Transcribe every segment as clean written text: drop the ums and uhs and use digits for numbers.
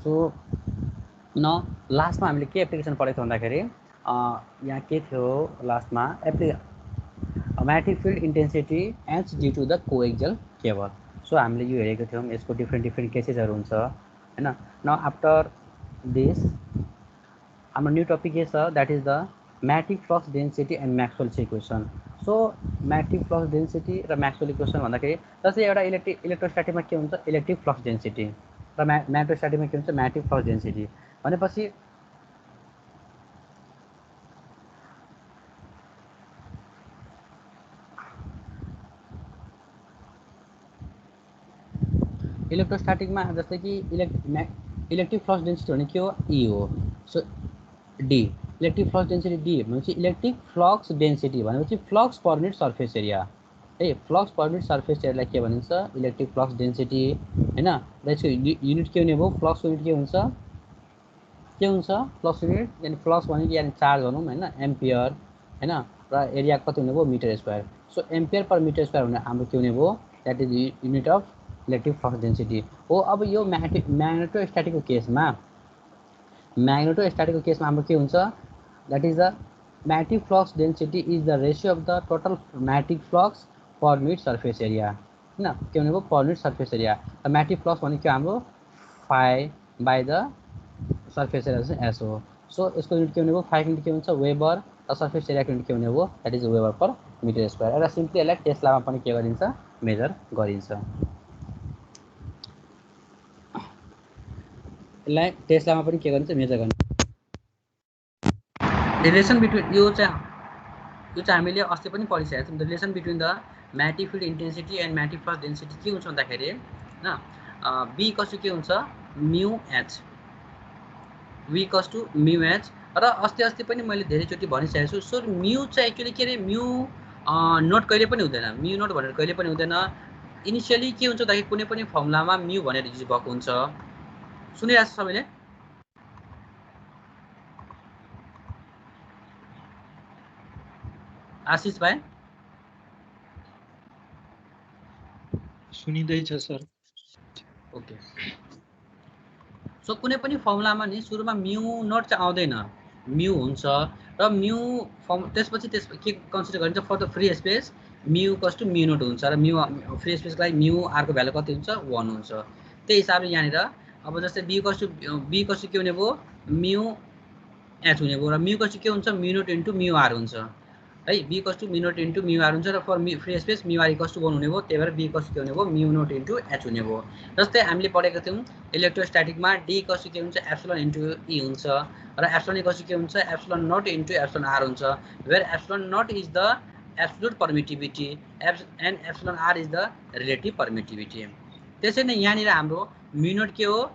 So न लास्टमा हामीले के एप्लिकेसन पढेको भन्दाखेरि यहाँ के थियो लास्टमा magnetic field intensity H due to the coaxial cable. So हामीले यो हेरेको थियौँ, यसको डिफ्रेन्ट केसेसहरू हुन्छ हैन। न आफ्टर दिस हाम्रो न्यू टपिक के छ, that is the magnetic flux density and Maxwell's equation. So magnetic flux density र म्याक्सवेल इक्वेसन भन्दाखेरि जस्तै एउटा इलेक्ट्रोस्ट्याटिकमा के हुन्छ, इलेक्ट्रिक फ्लक्स डेन्सिटी र म्याग्नेटोस्ट्याटिकमा के हुन्छ, म्याग्नेटिक फ्लक्स डेन्सिटी भनेपछि इलेक्ट्रोस्ट्याटिकमा जस्तै कि इलेक्ट्रिक फ्लक्स डेन्सिटी भने के हो, ई हो। So D electric flux density D भनेपछि इलेक्ट्रिक फ्लक्स डेन्सिटी भनेपछि flux per unit surface area है। फ्लक्स पर युनिट सर्फेस एरियालाई के भनिन्छ, इलेक्ट्रिक फ्लक्स डेन्सिटी हैन। र यसको युनिट के हुने भयो, फ्लक्स युनिट के हुन्छ, फ्लक्स युनिट यानी फ्लक्स भनेको यानी चार्ज भनौँ हैन, एम्पियर हैन। र एरिया कति हुने भयो, metre square. So ampere per metre square हुने हाम्रो के हुने भयो, that is unit of electric flux density हो। अब यो म्याग्नेटोस्ट्याटिकको केसमा हाम्रो के हुन्छ, that is the magnetic flux density is the ratio of the total magnetic flux per unit surface area हैन। के हुने भयो, पर युनिट सर्फेस एरिया। र म्याग्नेटिक फ्लक्स भनेको हाम्रो phi by the surface area चाहिँ एस हो। सो यसको युनिट के हुने भयो, 5 युनिट के हुन्छ, वेबर। र सर्फेस एरियाको युनिट के हुने भयो, that is weber per metre square. एउटा सिम्पली यसलाई टेस्लामा पनि के गरिन्छ, मेजर गरिन्छ। यसलाई टेस्लामा पनि के गरिन्छ, मेजर गरिन्छ। रिलेसन बिट्विन यो चाहिँ हामीले अस्ति पनि पढिसकेका छौँ। The relation between the magnetic field intensity and magnetic flux density के हुन्छ भन्दाखेरि हैन, बी कस्तो के हुन्छ, म्यू एच, वी कस टु म्यू एच। र अस्ति पनि मैले धेरैचोटि भनिसकेको छु। सो म्यू चाहिँ एक्चुअली के अरे, म्यू नोट कहिले पनि हुँदैन, म्यू नोट भनेर कहिले पनि हुँदैन। इनिसियली के हुन्छ भन्दाखेरि कुनै पनि फर्मुलामा म्यू भनेर युज भएको हुन्छ। सुनिरहेको छ सबैले? आशिष भाइ सुनिँदैछ सर। ओके। सो कुनै पनि फर्मुलामा नि सुरुमा म्यू नट चाहिँ आउँदैन, म्यू हुन्छ। र म्यू त्यसपछि के कन्सिडर गरिन्छ, for the free space mu equals to mu naught हुन्छ। र म्यू फ्री स्पेसको लागि म्यू आरको भ्यालु कति हुन्छ, 1 हुन्छ। त्यही हिसाबले यहाँनिर अब जस्तै बी कस टु के हुने भयो, म्यू एच हुने भयो। र म्यू कस टु के हुन्छ, mu naught into mu r हुन्छ है। B equals to mu naught into mu r हुन्छ। र for free space mu r equals to 1 हुने भयो। त्यही भएर बी कस टु के हुने भयो, म्यू नट इन्टु एच हुने भयो। जस्तै हामीले पढेको थियौँ इलेक्ट्रोस्ट्याटिकमा डी कस टु के हुन्छ, एप्सिलोन इन्टु ई हुन्छ। र एप्सिलोन कस टु के हुन्छ, epsilon naught into epsilon r हुन्छ। Where epsilon naught is the absolute permittivity and epsilon r is the relative permittivity. त्यसै नै यहाँनिर हाम्रो म्यू नट के हो,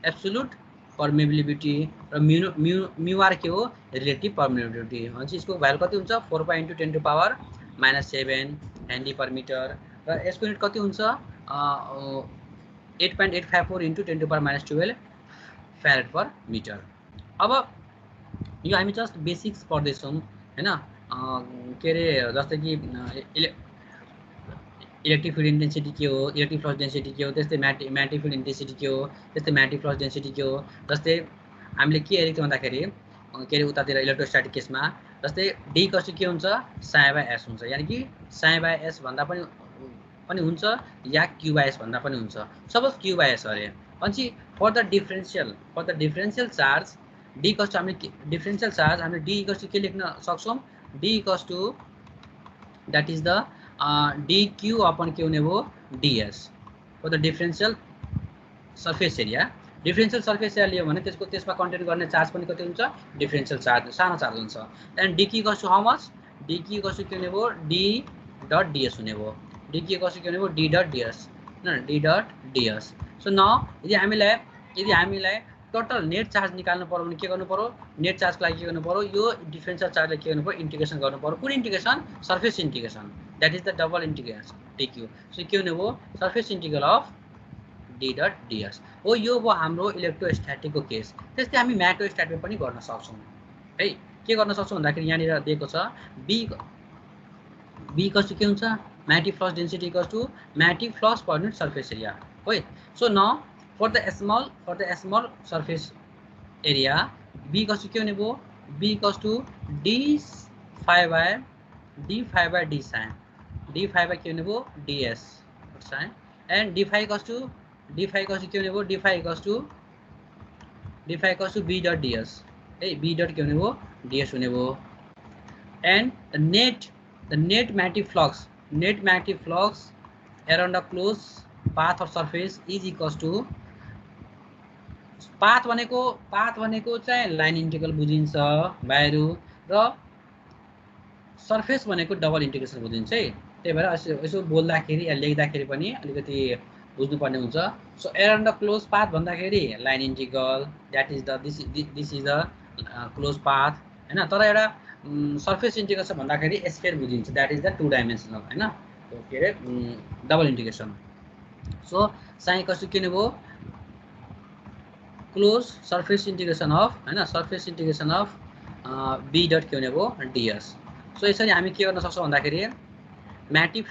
एब्सोल्युट पर्मिबिलिटी। र म्यू आर के हो, रिलेटिभ पर्मिबिलिटी। भनेपछि यसको भ्यालु कति हुन्छ, 4/10⁻⁻7 हेनरी पर मिटर। र यसको युनिट कति हुन्छ, 8.854 इन्टु 10⁻12 फ्यारेड पर मिटर। अब यो हामी जस्ट बेसिक्स पढ्दैछौँ हैन। के अरे जस्तै कि इलेक्ट्रिक फिल्ड इन्टेन्सिटी के हो, इलेक्ट्रिक फ्लक्स डेन्सिटी के हो, त्यस्तै म्याग्नेटिक फिल्ड इन्टेन्सिटी के हो, त्यस्तै म्याग्नेटिक फ्लक्स डेन्सिटी के हो। जस्तै हामीले के हेरेको थियौँ भन्दाखेरि के अरे उतातिर इलेक्ट्रोस्ट्याटिक केसमा जस्तै डी कस टु के हुन्छ, साइ बाई एस हुन्छ। यानि कि साइ बाई एस भन्दा पनि हुन्छ या क्यू बाई एस भन्दा पनि हुन्छ। Suppose Q by S area भनेपछि for the differential charge D equals to हामीले डिफरेन्सियल चार्ज हामीले डी कस टु के लेख्न सक्छौँ, D equals to that is the dq upon के हुने भयो, ds for the differential surface area. Differential surface area लियो भने त्यसमा कन्टेन गर्ने चार्ज पनि कति हुन्छ, डिफरेन्सियल चार्ज, सानो चार्ज हुन्छ। And dq equals to how much, dq equals to के हुने भयो, d डट ds हुने भयो। dq कस टु के हुने भयो, d डट ds हैन, d dot ds। So now यदि हामीलाई टोटल नेट चार्ज निकाल्नु पर्यो भने के गर्नु पर्यो, नेट चार्जको लागि के गर्नु पर्यो, यो डिफरेन्सियल चार्जलाई के गर्नु पर्यो, इन्टिग्रेसन गर्नु पर्यो। कुन integration, surface integration, that is the double integration dq। So के हुने भयो, surface integral of d dot ds हो। यो भयो हाम्रो इलेक्ट्रोस्ट्याटिकको केस। त्यस्तै हामी म्याग्नेटोस्ट्याटिक पनि गर्न सक्छौँ है। के गर्न सक्छौँ भन्दाखेरि यहाँनिर दिएको छ बी कस टु के हुन्छ, magnetic flux density equals to magnetic flux per unit surface area है। So now for the small surface area, b equals to क्या होने वो b equals to d phi by d sin, d phi by क्या होने वो ds sin, and d phi equals to क्या होने वो d phi equals to b dot ds, hey b dot क्या होने वो ds होने वो, and the net magnetic flux around a closed path or surface is equals to path भनेको चाहिँ लाइन इन्टिग्रल बुझिन्छ भाइहरु र सर्फेस भनेको डबल इन्टिग्रेसन बुझिन्छ है। त्यही भएर यसो बोल्दाखेरि या लेख्दाखेरि पनि अलिकति बुझ्नुपर्ने हुन्छ। So around the close path भन्दाखेरि line integral that is the this is the close path हैन। तर एउटा सर्फेस इन्टिग्रेसन भन्दाखेरि स्फियर बुझिन्छ that is the two dimensional हैन के रे डबल इन्टिग्रेसन। सो साइन कस्तो के हो क्लोज सर्फेस इन्टिग्रेसन अफ हैन surface integration of b dot के हुने भयो ds। सो यसरी हामी के गर्न सक्छौं भन्दाखेरि म्याग्नेटिक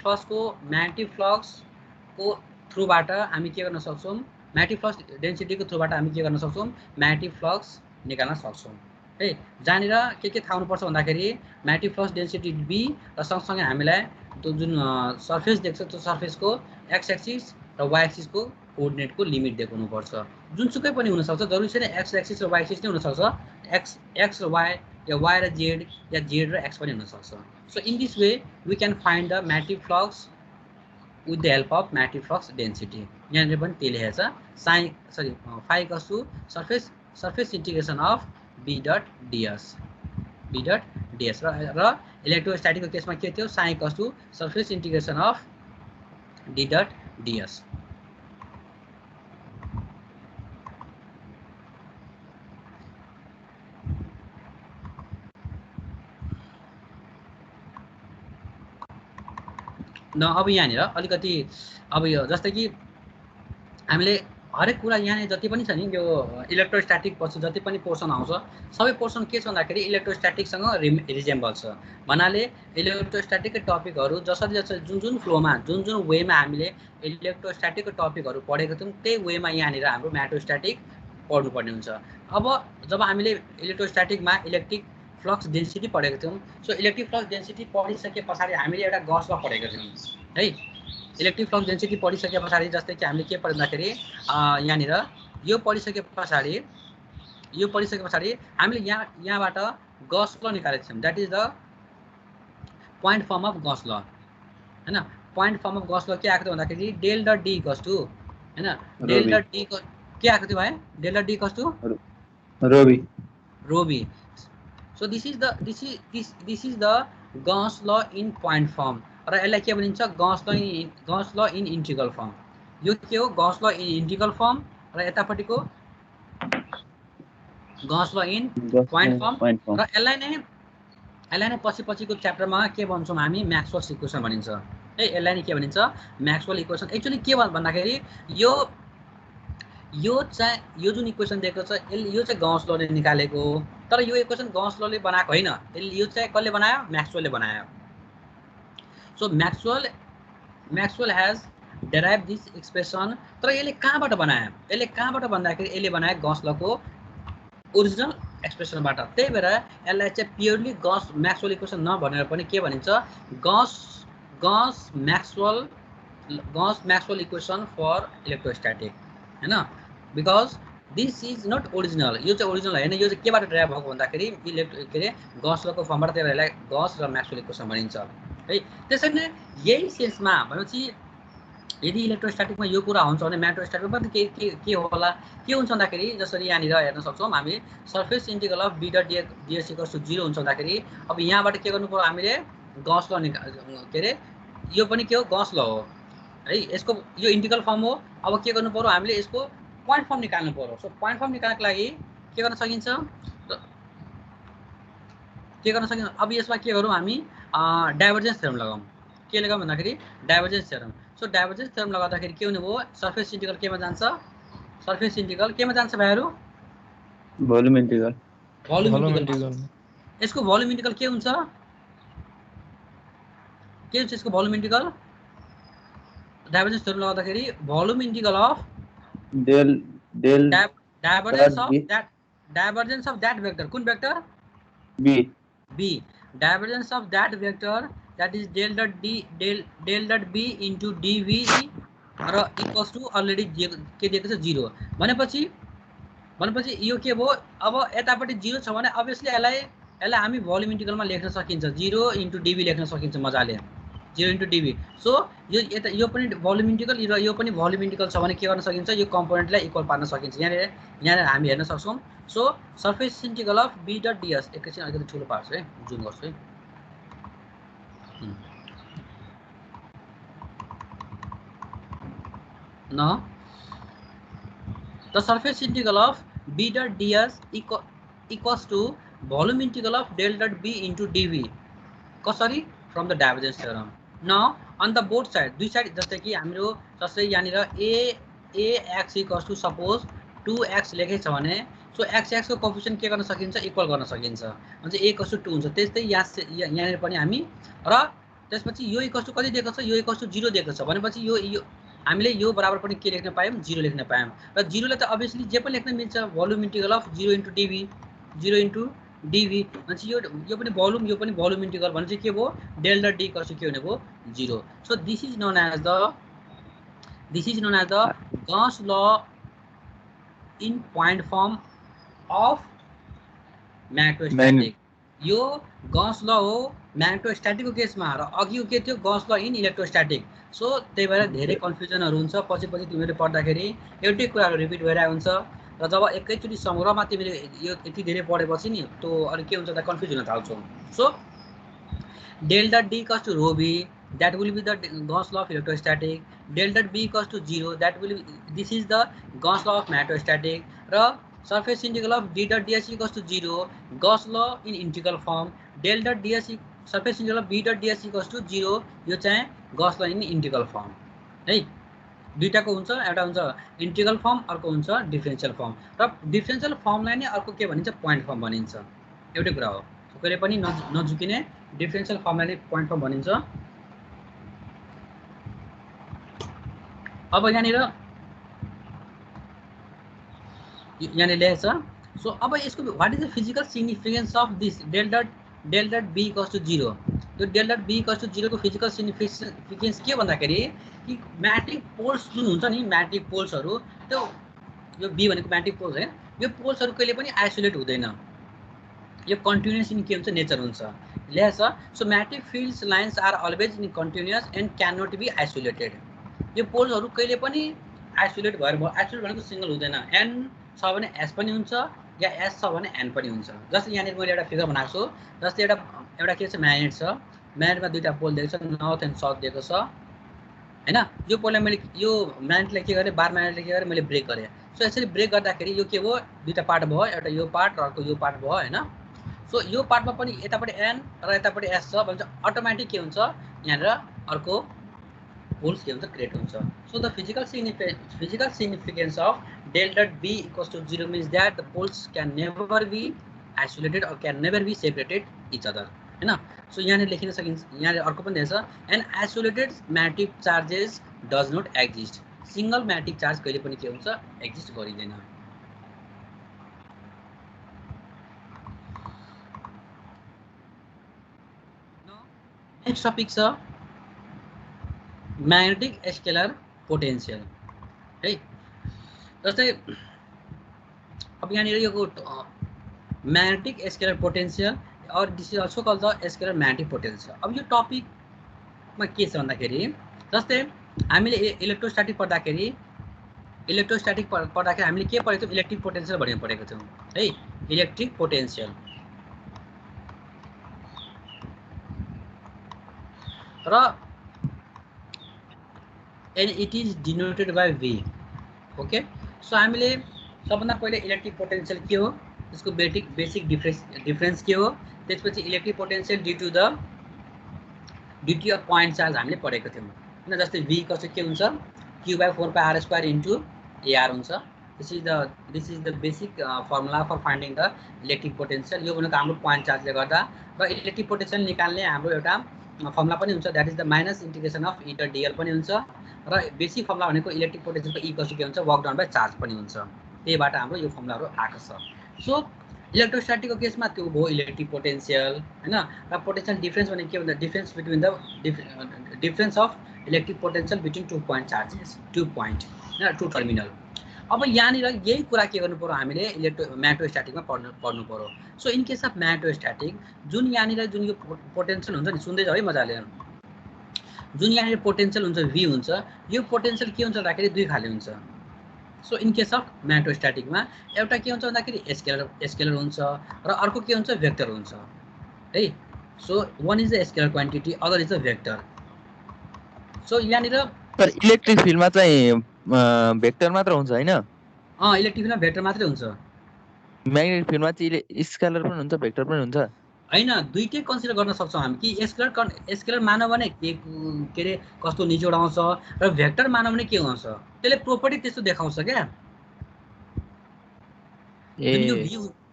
फ्लक्सको थ्रुबाट हामी के गर्न सक्छौं म्याग्नेटिक फ्लक्स डेन्सिटीको थ्रुबाट हामी के गर्न सक्छौं म्याग्नेटिक फ्लक्स निकाल्न सक्छौं है। जहाँनिर के थाहा हुनुपर्छ भन्दाखेरि म्याग्नेटिक फ्लक्स डेन्सिटी b र सँगसँगै हामीलाई त्यो जुन सर्फेस देख्छ त्यो सर्फेसको x एक्सिस र y एक्सिस को कोअर्डिनेट को लिमिट दिएको हुनुपर्छ। जुनसुकै पनि हुन सक्छ, जरुरी छैन x एक्सिस र y एक्सिस नै हुन सक्छ, x र y या y र z या z र x पनि हुन सक्छ। So in this way we can find the magnetic flux with the help of magnetic flux density. यहाँनिर पनि त्यही लेखेको छ sine phi equals to surface integration of b dot ds र इलेक्ट्रोस्ट्याटिकको केसमा के थियो sine equals to surface integration of d dot ds। न अब यहाँनिर अलिकति अब यो जस्तै कि हामीले हरेक कुरा यहाँ जति पनि छ नि यो इलेक्ट्रोस्ट्याटिक पछि जति पनि पोर्सन आउँछ सबै पोर्सन के छ भन्दाखेरि इलेक्ट्रोस्ट्याटिकसँग रिजेम्बल छ। भन्नाले इलेक्ट्रोस्ट्याटिकको टपिकहरु जसरी जुन फ्लोमा जुन वेमा हामीले इलेक्ट्रोस्ट्याटिकको टपिकहरु पढेको थियौं त्यही वेमा यहाँनिर हाम्रो म्याग्नेटोस्ट्याटिक पढ्नुपर्ने हुन्छ। अब जब हामीले इलेक्ट्रोस्ट्याटिकमा इलेक्ट्रिक फ्लक्स डेन्सिटी पढेको थियौं, सो इलेक्ट्रिक फ्लक्स डेन्सिटी पढिसके पछाडी हामीले एउटा गस ल पढेको थियौं है। इलेक्ट्रिक फ्लक्स डेन्सिटी पढिसके पछाडी जस्तै कि हामीले के पढ्दाखेरि यहाँनिर यो पढिसके पछाडी हामीले यहाँबाट गस ल निकालेको छौं that is the point form of Gauss law हैन। पॉइंट फर्म अफ गस ल के आएको थियो भन्दाखेरि del dot D equals to हैन डेल डट डी को के आएको थियो भाइ del dot D equals to rho B. So this is the Gauss law in point form र यसलाई के भनिन्छ गस ल इन इंटीग्रल फर्म। यो के हो गस ल इन इंटीग्रल फर्म र यतापटिको गस ल इन पॉइंट फर्म र यसलाई नै पछिको च्याप्टरमा के भन्छौं हामी म्याक्सवेल्स इक्वेसन भनिन्छ है। यसलाई नै के भनिन्छ म्याक्सवेल इक्वेसन। एक्चुअली के भन्दाखेरि यो जुन इक्वेसन दिएको छ यो चाहिँ गस लले निकालेको, तर यो इक्वेसन गस लले बनाएको हैन, यो चाहिँ कसले बनायो म्याक्सवेलले बनायो। So Maxwell has derive this expression. तर यसले कहाँबाट बनायो भन्दाखेरि यसले बनायो गस लको ओरिजिनल एक्सप्रेसनबाट। त्यही भएर यसलाई चाहिँ प्योरली गस म्याक्सवेल इक्वेसन नभनेर पनि के भनिन्छ Gauss Maxwell equation for electrostatic हैन। Because this is not original, यो चाहिँ ओरिजिनल हैन, यो चाहिँ केबाट डेराइभ भएको भन्दाखेरि के रे गस लको फर्मबाट। त्यही भएर यसलाई गस र म्याक्सवेल इक्वेसन भनिन्छ है। त्यसैले नै यही सेन्समा भनेपछि यदि इलेक्ट्रोस्ट्याटिकमा यो कुरा हुन्छ भने म्याग्नेटोस्ट्याटिकमा पनि के होला के हुन्छ भन्दाखेरि जसरी यहाँनिर हेर्न सक्छौं हामी surface integral of b dot ds equals to 0 हुन्छ भन्दाखेरि अब यहाँबाट के गर्नु पर्यो हामीले गस ल के रे यो पनि के हो गस ल हो है। यसको यो इन्टिग्रल फर्म हो। अब के गर्नु पर्यो हामीले यसको पॉइंट फर्म निकाल्नु पर्यो। सो पॉइंट फर्म निकाल्नको लागि के गर्न सकिन्छ अब यसमा के गरौँ हामी डाइभर्जेन्स थ्योरम लगाउँ। के लगाउँ भन्दाखेरि divergence theorem. So divergence theorem लगाउँदाखेरि के हुने भयो सर्फेस इन्टिग्रल केमा जान्छ भाइहरु भोल्युम इन्टिग्रल। यसको भोल्युम इन्टिग्रल के हुन्छ यसको भोल्युम इन्टिग्रल डाइभर्जेन्स थ्योरम लगाउँदाखेरि volume integral of del del divergence dot of b that vector कुन vector b b divergence of that vector that is del dot b into dv र equals to already के दिएको छ 0 भनेपछि यो के भयो अब यतापट्टि 0 छ भने अभियसली यसलाई हामी भोल्युम इन्टिग्रलमा लेख्न सकिन्छ 0 into dv लेख्न सकिन्छ मजाले 0 into dv सो यो पनि भोल्युम इन्टिग्रल र यो पनि भोल्युम इन्टिग्रल छ भने के गर्न सकिन्छ यो कम्पोनेन्टलाई इक्वल पार्न सकिन्छ यहाँ हामी हेर्न सक्छौं so surface integral of b dot ds एकैछिन अलिकति ठुलो पार्छु है जुम गर्छु है न the surface integral of b dot ds equals to volume integral of del dot b into dv कसरी from the divergence theorem. Now on the both side दुई साइड जस्तै कि हाम्रो जस्तै यहाँनिर ax equals to suppose 2x लेखेको छ भने सो x को कोएफिसिएन्ट के गर्न सकिन्छ इक्वल गर्न सकिन्छ भने a equals to 2 हुन्छ त्यस्तै यहाँनिर पनि हामी र त्यसपछि यो इक्वल्स टु कति दिएको छ यो इक्वल्स टु 0 दिएको छ भनेपछि यो हामीले यो बराबर पनि के लेख्न पायौं 0 लेख्न पायौं र 0 ले त अभियसली जे पनि लेख्न मिल्छ volume integral of 0 into dv 0 into dv भनेपछि यो पनि भोल्युम इन्टिग्रल भने चाहिँ के भयो डेल डट d कसो के हुने भयो 0 so this is known as the Gauss law in point form of magnetostatic यो गॉस लॉ हो मैग्नेटोस्टैटिक को केसमा र अघिको के थियो Gauss law in electrostatic so त्यही भएर धेरै कन्फ्युजनहरु हुन्छ पछि तिमीले पढ्दाखेरि एउटै कुराहरु रिपिट भइरहेको हुन्छ र जब एकैचोटी संग्रहमा तिमीले यो यति धेरै पढेपछि नि त्यो अनि के हुन्छ त कन्फ्युज हुन थाल्छौ so del dot d equals to rho b that will be the Gauss law of electrostatic del dot b equals to 0 that will be, this is the Gauss law of magnetostatic र surface integral of d dot ds equals to 0 Gauss law in integral form del dot ds surface integral of b dot ds equals to 0 यो चाहिँ Gauss law in integral form है दुईटाको हुन्छ एउटा हुन्छ integral form अर्को हुन्छ differential form र differential फर्मलाई नै अर्को के भनिन्छ पोइन्ट फर्म भनिन्छ एउटै कुरा हो कहिले पनि नझुकिने डिफरेन्शियल फर्मलाई नै पोइन्ट फर्म भनिन्छ अब यहाँनिर लेखेछ सो अब यसको what is the physical significance of this del dot b equals to 0 त्यो del dot b equals to 0 को फिजिकल सिग्निफिकेन्स के भन्दाखेरि कि म्याग्नेटिक पोल्स जुन हुन्छ नि म्याग्नेटिक पोल्सहरु त्यो यो b भनेको म्याग्नेटिक पोल्स है यो पोल्सहरु कहिले पनि आइसोलेट हुँदैन यो कन्टिन्युअस इन के हुन्छ नेचर हुन्छ लेखेछ so magnetic fields lines are always in continuous and can not be isolated यो पोल्सहरु कहिले पनि आइसोलेट आइसोलेट भनेको सिंगल हुँदैन n छ भने s पनि हुन्छ या s छ भने n पनि हुन्छ जस्तै यहाँनिर मैले एउटा फिगर बनाएको छु जस्तै एउटा के छ म्याग्नेट छ म्याग्नेटमा दुईटा पोल दिएको छ नर्थ एन्ड साउथ दिएको छ हैन यो पोललाई मैले यो म्याग्नेटलाई के गरे बार म्याग्नेटले के गरे मैले ब्रेक गरे सो यसरी ब्रेक गर्दाखेरि यो के भयो दुईटा पार्ट भयो एउटा यो पार्ट र अर्को यो पार्ट भयो हैन सो यो पार्टमा पनि यतापटि n र यतापटि s छ भने अटोमेटिक के हुन्छ यहाँनिर अर्को पोल्स के हुन्छ क्रिएट हुन्छ so the physical significance of del dot b equals to 0 means that the poles can never be isolated or can never be separated each other हैन सो यहाँले लेखिन सकिन्छ यहाँले अर्को पनि दिएछ an isolated magnetic charges does not exist single magnetic charge कहिले पनि के हुन्छ एक्जिस्ट गरिदैन नेक्स्ट टपिक छ म्याग्नेटिक स्केलर पोटेन्शियल है जस्तै अब यहाँनिर यो magnetic scalar potential or this is also called the scalar magnetic potential अब यो टपिकमा के छ भन्दाखेरि जस्तै हामीले इलेक्ट्रोस्टैटिक पढ्दाखेरि हामीले के पढेको थियौं इलेक्ट्रिक पोटेन्शियल भनेर पढेको थियौं है इलेक्ट्रिक पोटेन्शियल र and it is denoted by v okay so हामीले सबभन्दा पहिले इलेक्ट्रिक पोटेन्शियल के हो यसको बेसिक डिफरेन्स के हो त्यसपछि electric potential due to a point charge हामीले पढेको थियौं हैन जस्तै v कसो के हुन्छ q/4πr² इन्टु ar हुन्छ this is the basic formula for finding the electric potential यो भनेको हाम्रो पॉइंट चार्जले गर्दा र इलेक्ट्रिक पोटेन्शियल निकाल्ने हाम्रो एउटा फर्मुला पनि हुन्छ, that is the minus integration of E DL पनि हुन्छ र बेसिक फर्मुला भनेको इलेक्ट्रिक पोटेन्शियलको ई इक्वल टु के हुन्छ वर्क डन बाइ चार्ज पनि हुन्छ। त्यहीबाट हाम्रो यो फर्मुलाहरू आएको छ। सो इलेक्ट्रोस्ट्याटिकको केसमा त्यो भयो इलेक्ट्रिक पोटेन्शियल हैन। र पोटेन्शियल डिफरेन्स भने के भन्दा difference between the difference of electric potential between 2 point charges, 2 point हैन, 2 टर्मिनल। अब यहाँनिर यही कुरा के गर्नु पर्यो हामीले म्याटोस्ट्याटिकमा पढ्नु पर्यो। सो इन केस अफ म्याटोस्ट्याटिक जुन यहाँनिर जुन यो पोटेन्शियल हुन्छ नि, सुन्दै जाऊ है मजाले, जुन यहाँनिर पोटेन्शियल हुन्छ v हुन्छ, यो पोटेन्शियल के हुन्छ भन्दाखेरि दुई खाले हुन्छ। सो इन केस अफ म्याटोस्ट्याटिकमा एउटा के हुन्छ भन्दाखेरि स्केलर हुन्छ र अर्को के हुन्छ भेक्टर हुन्छ है। So one is the scalar quantity, other is the vector. So यहाँनिर सर इलेक्ट्रिक फिल्डमा चाहिँ भेक्टर मात्र हुन्छ हैन? इलेक्ट्रिक फिल्डमा भेक्टर मात्रै हुन्छ। म्याग्नेटिक फिल्डमा चाहिँ स्केलर पनि हुन्छ भेक्टर पनि हुन्छ हैन, दुईटै कन्सिडर गर्न सक्छौँ हामी कि स्केलर मानव भने के रे कस्तो निचोड आउँछ र भेक्टर मानव भने के आउँछ, त्यसले प्रोपर्टी त्यस्तो देखाउँछ क्या।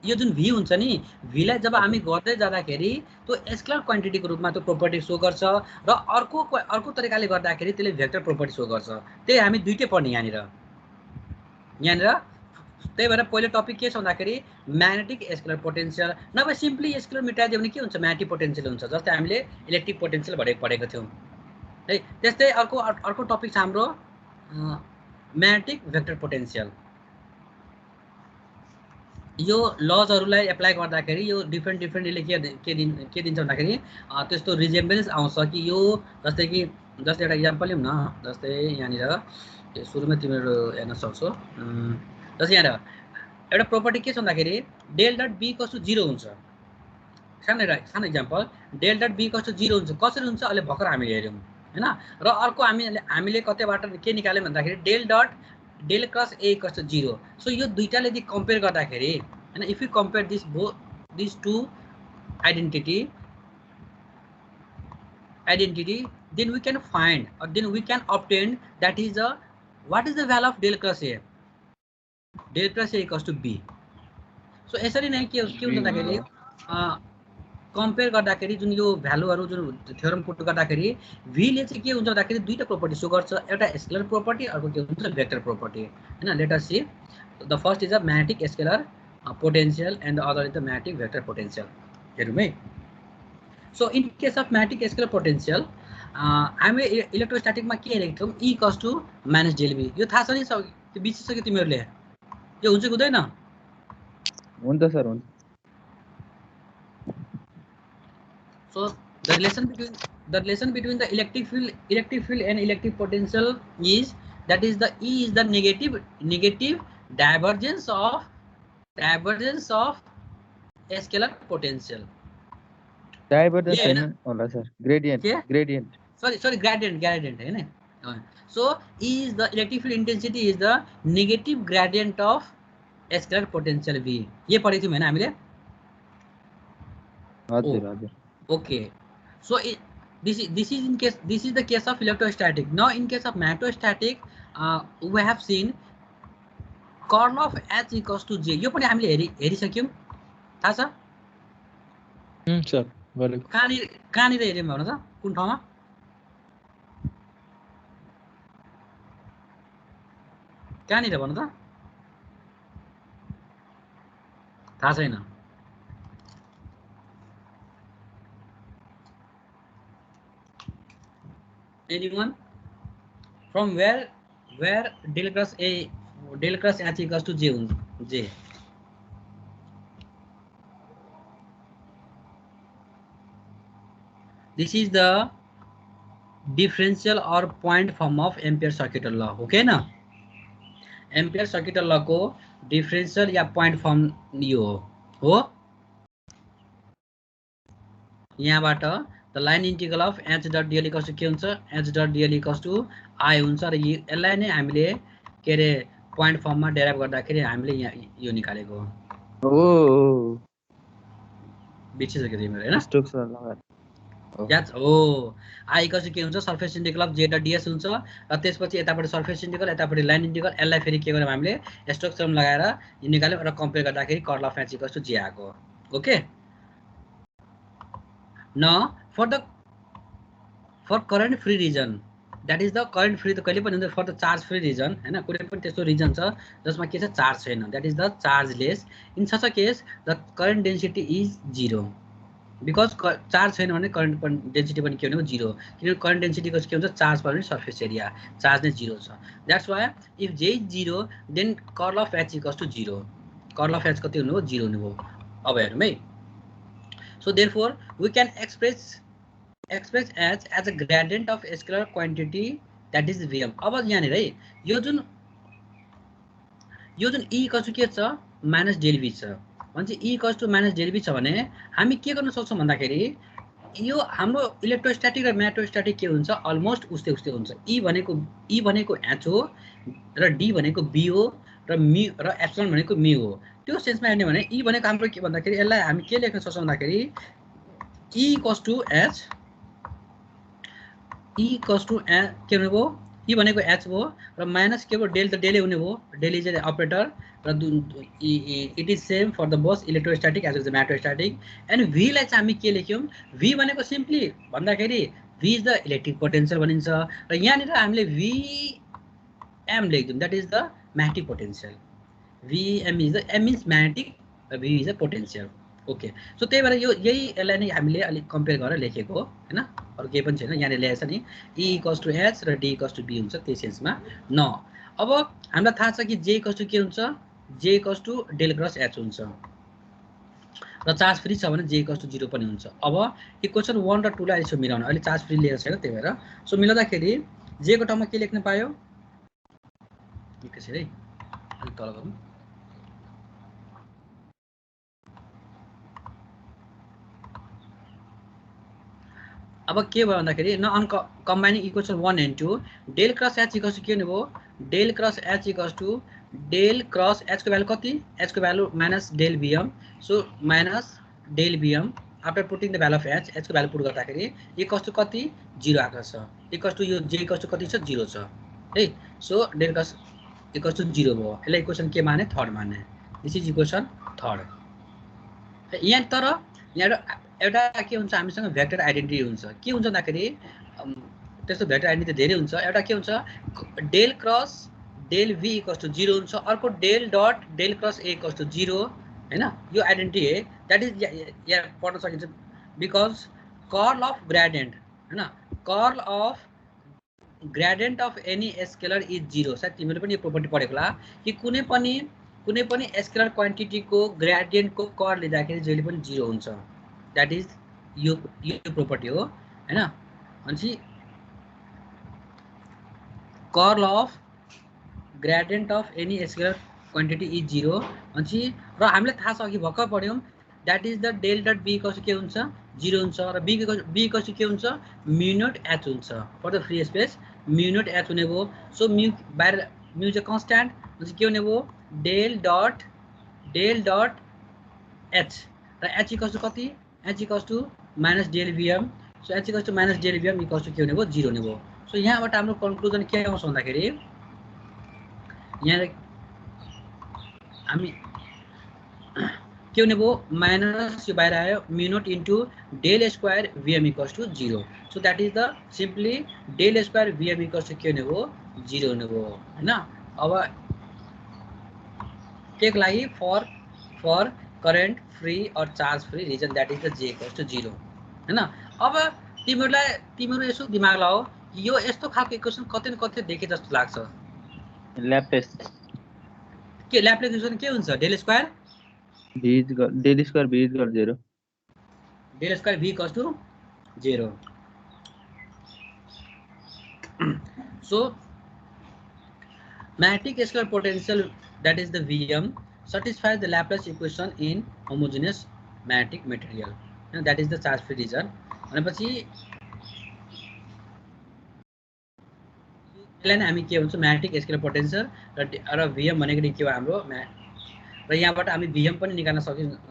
यो जुन v हुन्छ नि, v लाई जब हामी गर्दै जाँदाखेरि त्यो स्केलर क्वान्टिटीको रूपमा त्यो प्रोपर्टी शो गर्छ र अर्को तरिकाले गर्दाखेरि त्यसले भेक्टर प्रोपर्टी शो गर्छ। त्यही हामी दुईटै पढ्ने यहाँनिर। त्यही भएर पहिलो टपिक के छ भन्दाखेरि म्याग्नेटिक स्केलर पोटेन्शियल, नभए सिम्पली स्केलर मेटाइदियो भने के हुन्छ म्याग्नेटिक पोटेन्शियल हुन्छ, जस्तै हामीले इलेक्ट्रिक पोटेन्शियल पढेको थियौँ है। त्यस्तै अर्को टपिक छ हाम्रो म्याग्नेटिक भेक्टर पोटेन्शियल। यो लजहरूलाई एप्लाई गर्दाखेरि यो डिफ्रेन्ट के दिन्छ भन्दाखेरि त्यस्तो रिजेम्बलेन्स आउँछ कि यो जस्तै एउटा इक्जाम्पल लिउँ न। जस्तै यहाँनिर सुरुमा तिमीहरू हेर्न सक्छौ, जस्तै यहाँ एउटा प्रोपर्टी के छ भन्दाखेरि del dot B equals to 0 हुन्छ। सानो example, del dot B equals to 0 हुन्छ। कसरी हुन्छ अहिले भर्खर हामीले हेऱ्यौँ हैन। र अर्को हामीले कतैबाट के निकाल्यौँ भन्दाखेरि del cross A equals to 0। So यो दुईटाले यदि कम्पेयर गर्दाखेरि हैन, if you compare this to identity then we can find or then we can obtain that is what is the value of del cross a? Del cross a equals to b. So यसरी नै के हुन्छ भन्दाखेरि compare गर्दाखेरि जुन यो भ्यालुहरु जुन theorem put गर्दाखेरि v ले चाहिँ के हुन्छ भन्दाखेरि दुईटा प्रोपर्टी शो गर्छ, एउटा स्केलर प्रोपर्टी, अर्को के हुन्छ भेक्टर प्रोपर्टी हैन। Let us see the first is a magnetic scalar potential and the other is the magnetic vector potential. हेरौँ है। So in case of magnetic scalar potential हामीले इलेक्ट्रोस्ट्याटिकमा के हेरेको थियौँ e equals to minus del v। यो थाहा छ नि त्यो बिर्सिसक्यो तिमीहरूले, यो हुन्छ कि हुँदैन? हुन्छ सर, हुन्छ। So the relation between the electric field and electric potential is that is the E is the negative divergence of a scalar potential. Divergence हैन होला सर, gradient. Sorry, gradient हैन। So E is the electric field intensity is the negative gradient of a scalar potential V. ये पढेको थियौँ हैन हामीले? हजुर। Okay, so this is the case of electrostatic. Now in case of magnetostatic, we have seen curl of H equals to J. यो पनि हामीले हेरिसक्यौं, थाहा छ? सर गरेको। कहाँनिर हेर्यौं भन त, कुन ठाउँमा? कहाँनिर भन त? थाहा छैन। Anyone? From where del cross H equals to J? This is the differential or point form of Ampere circuital law. Okay ना? Ampere circuital law को differential या point form यो हो। यहाँबाट the line integral of h dot dl equals to के हुन्छ? h dot dl equals to I हुन्छ र यसलाई नै हामीले के रे point form मा डेराइभ गर्दाखेरि हामीले यो निकालेको हो। बिर्सिसक्यो तिमीहरु हैन? स्टोक्स लगाएर याद हो। I equals to के हुन्छ? surface integral of j dot ds हुन्छ र त्यसपछि यतापटि surface integral, यतापटि line integral, यसलाई फेरि के गर्यौं हामीले स्टोक्स थ्योरम लगाएर निकाल्यौं र कम्पेयर गर्दाखेरि curl of h equals to j आको। Okay, now for the for current free region that is the current free त कहिले पनि हुन्छ for the charge free region हैन कुनै पनि त्यस्तो रिजन छ जसमा के छ चार्ज छैन that is the chargeless in such a case the current density is 0 because charge छैन भने करेन्ट डेन्सिटी पनि के हुने हो 0 किनभने करेन्ट डेन्सिटीको के हुन्छ charge per surface area charge नै 0 छ that's why if J is 0 then curl of H equals to 0 curl of H कति हुनु हो 0 हुनु हो अब हेरौँ है so therefore we can express h as a gradient of scalar quantity that is Vm अब यहाँनिर है यो जुन e इक्वल्स टु के छ माइनस डेल v छ भने e equals to minus del v छ भने हामी के गर्न सक्छौँ भन्दाखेरि यो हाम्रो इलेक्ट्रोस्ट्याटिक र म्याग्नेटोस्ट्याटिक के हुन्छ अलमोस्ट उस्तै हुन्छ e भनेको h हो र d भनेको b हो र एप्सिलन भनेको m हो त्यो सेन्समा हेर्ने भने e भनेको हाम्रो के भन्दाखेरि यसलाई हामी के लेख्न सक्छौँ भन्दाखेरि e equals to h e equals to के भनेको e भनेको h हो र माइनस के हो डेल त डेलै हुने हो डेल इज एन अपरेटर र it is same for the both electrostatic as well as magnetostatic and v लाई चाहिँ हामी के लेख्यौँ v भनेको सिम्पली भन्दाखेरि v is the electric potential भनिन्छ र यहाँनिर हामीले vm लेख्दियौँ that is the magnetic potential vm is the m is magnetic र v is the potential okay so त्यही भएर यसलाई नै हामीले अलिक कम्पेयर गरेर लेखेको हो हैन अरु केही पनि छैन यहाँनिर लेखेको छ नि e इक्वल्स टु h र d इक्वल्स टु b हुन्छ त्यही सेन्समा न अब हामीलाई थाहा छ कि j इक्वल्स टु के हुन्छ j equals to del cross h हुन्छ र चार्ज फ्री छ भने j इक्वल्स टु 0 पनि हुन्छ अब इक्वेसन 1 र 2 लाई यसो मिलाउन अहिले चार्ज फ्री लिएको छैन त्यही भएर सो मिलाउँदाखेरि j को ठाउँमा के लेख्न पायो एकैछिन है अलि तल गरौँ अब के भयो भन्दाखेरि न combining equation 1 and 2 del cross h equals to के हुने भयो del cross h equals to del cross h को भ्यालु कति h को value minus del vm so minus del vm after putting the value of h को value put गर्दाखेरि equals to कति 0 आएको छ इक्वल्स टु यो j इक्वल्स टु कति छ 0 छ है so del cross equals to 0 भयो यसलाई इक्वेसन के माने थर्ड माने दिस इज इक्वेसन थर्ड यहाँ तर यहाँ एउटा के हुन्छ हामीसँग भेक्टर आइडेन्टिटी हुन्छ के हुन्छ भन्दाखेरि त्यस्तो भेक्टर आइडेन्टिटी धेरै हुन्छ एउटा के हुन्छ del cross del v equals to 0 हुन्छ अर्को del dot del cross a equals to 0 हैन यो आइडेन्टिटी है दैट इज यहाँ पढ्न सकिन्छ बिकज कर्ल अफ ग्रेडियन्ट हैन curl of gradient of any scalar is 0 सायद तिमीले पनि यो प्रोपर्टी पढेको होला कि कुनै पनि स्केलर क्वान्टिटीको ग्रेडियन्टको कर्ल लिँदाखेरि जहिले पनि 0 हुन्छ दैट इज यो प्रोपर्टी हो हैन अनि curl of gradient of any scalar quantity is 0 अनि र हामीले थाहा छ अघि भर्खर पढ्यौं that is the del dot b equals के हुन्छ 0 हुन्छ र b इक्वल्स के हुन्छ म्यु नट h हुन्छ for the free space mu naught h हुने भयो सो म्यु बाहिर म्यु चाहिँ कन्स्ट्यान्ट अनि के हुने भयो डेल डट h र h इक्वल्स टु कति h equals to minus del vm so h equals to minus del vm equals to के हुने भयो 0 हुने भयो सो यहाँबाट हाम्रो कन्क्लुजन के आउँछ भन्दाखेरि यहाँ हामी के हुने भयो माइनस यो बाहिर आयो mu naught into del square vm equals to 0 so that is the simply del square vm equals to के हुने भयो 0 हुने भयो हैन अब के को लागि for current free or charge free region that is the j equals to 0 हैन अब तिम्रो यसो दिमाग लगाओ यो यस्तो खालको इक्वेसन कतै न कतै देखे जस्तो लाग्छ ल्याप्लेस के ल्याप्लेस इक्वेसन के हुन्छ del square v equal 0 del square v equals to 0 so magnetic scalar potential that is the vm satisfies the Laplace equation in homogeneous magnetic material and that is the charge free region भनेपछि यसलाई हामी के भन्छौं magnetic scalar potential र vm भनेको के हो हाम्रो र यहाँबाट हामी vm पनि निकाल्न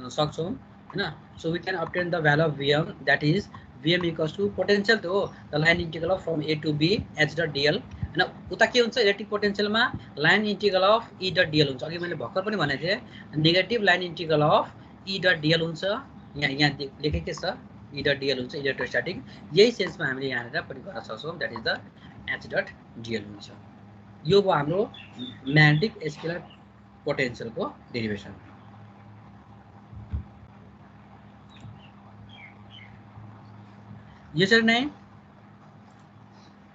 सक्छौं हैन so we can obtain the value of vm that is vm equals to potential to the line integral of from a to b h dot dl हैन उता के हुन्छ इलेक्ट्रिक पोटेन्शियलमा line integral of e dot dl हुन्छ अघि मैले भर्खर पनि भने थिए negative line integral of e dot dl हुन्छ यहाँ लेखेकै छ इदर डिएल हुन्छ इलेक्ट्रोस्ट्याटिक। यही सेन्समा हामीले यहाँनिर पनि गर्न सक्छौँ, that is the H dot DL हुन्छ। यो भयो हाम्रो म्याग्नेटिक स्केलर पोटेन्सियलको डेरिभेसन। यसरी नै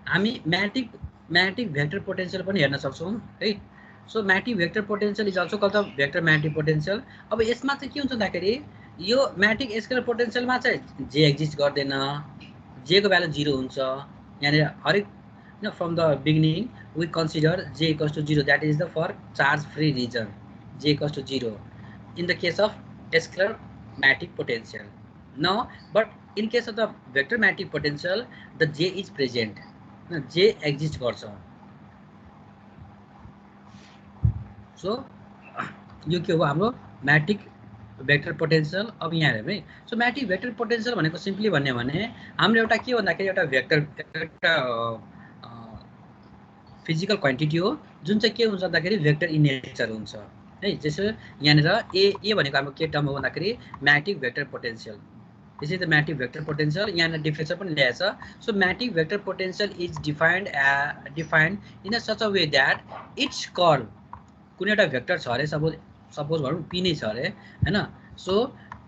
हामी म्याग्नेटिक भेक्टर पोटेन्सियल पनि हेर्न सक्छौँ है। So magnetic vector potential is also called the vector magnetic potential. अब यसमा चाहिँ के हुन्छ भन्दाखेरि यो म्याग्नेटिक स्केलर पोटेन्सियलमा चाहिँ जे एक्जिस्ट गर्दैन, जेको भ्यालु 0 हुन्छ। यहाँनिर हरेक from the beginning we consider J equals to 0, that is the for charge free region, J equals to 0 in the case of scalar magnetic potential. No but in case of the vector magnetic potential the J is present, J exist गर्छ। So यो के हो हाम्रो magnetic vector potential. अब यहाँ हेरौँ है। So magnetic vector potential भनेको सिम्पली भन्ने भने हाम्रो एउटा के भन्दाखेरि एउटा भेक्टर एउटा फिजिकल क्वान्टिटी हो जुन चाहिँ के हुन्छ भन्दाखेरि भेक्टर इन नेचर हुन्छ है। जस्तो यहाँनिर ए भनेको हाम्रो के टर्म हो भन्दाखेरि magnetic vector potential. This is the magnetic vector potential. यहाँनिर डिफरेन्स पनि ल्याएछ। So magnetic vector potential is defined in a such a way that it's curl, कुनै एउटा भेक्टर छ अरे, सपोज भनौँ पी नै छ अरे हैन। सो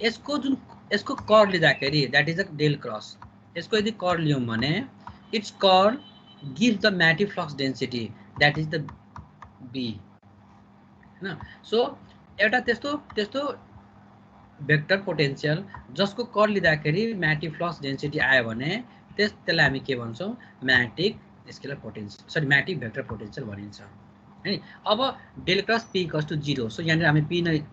यसको कर्ल लिँदाखेरि that is the del cross. यसको यदि कर्ल लियौँ भने its curl give the magnetic flux density that is the B हैन। सो एउटा त्यस्तो भेक्टर पोटेन्सियल जसको कर्ल लिँदाखेरि म्याग्नेटिक फ्लक्स डेन्सिटी आयो भने त्यसलाई हामी के भन्छौँ magnetic scalar potential, sorry magnetic vector potential भनिन्छ है। अब del cross P equals to 0। So यहाँनिर हामी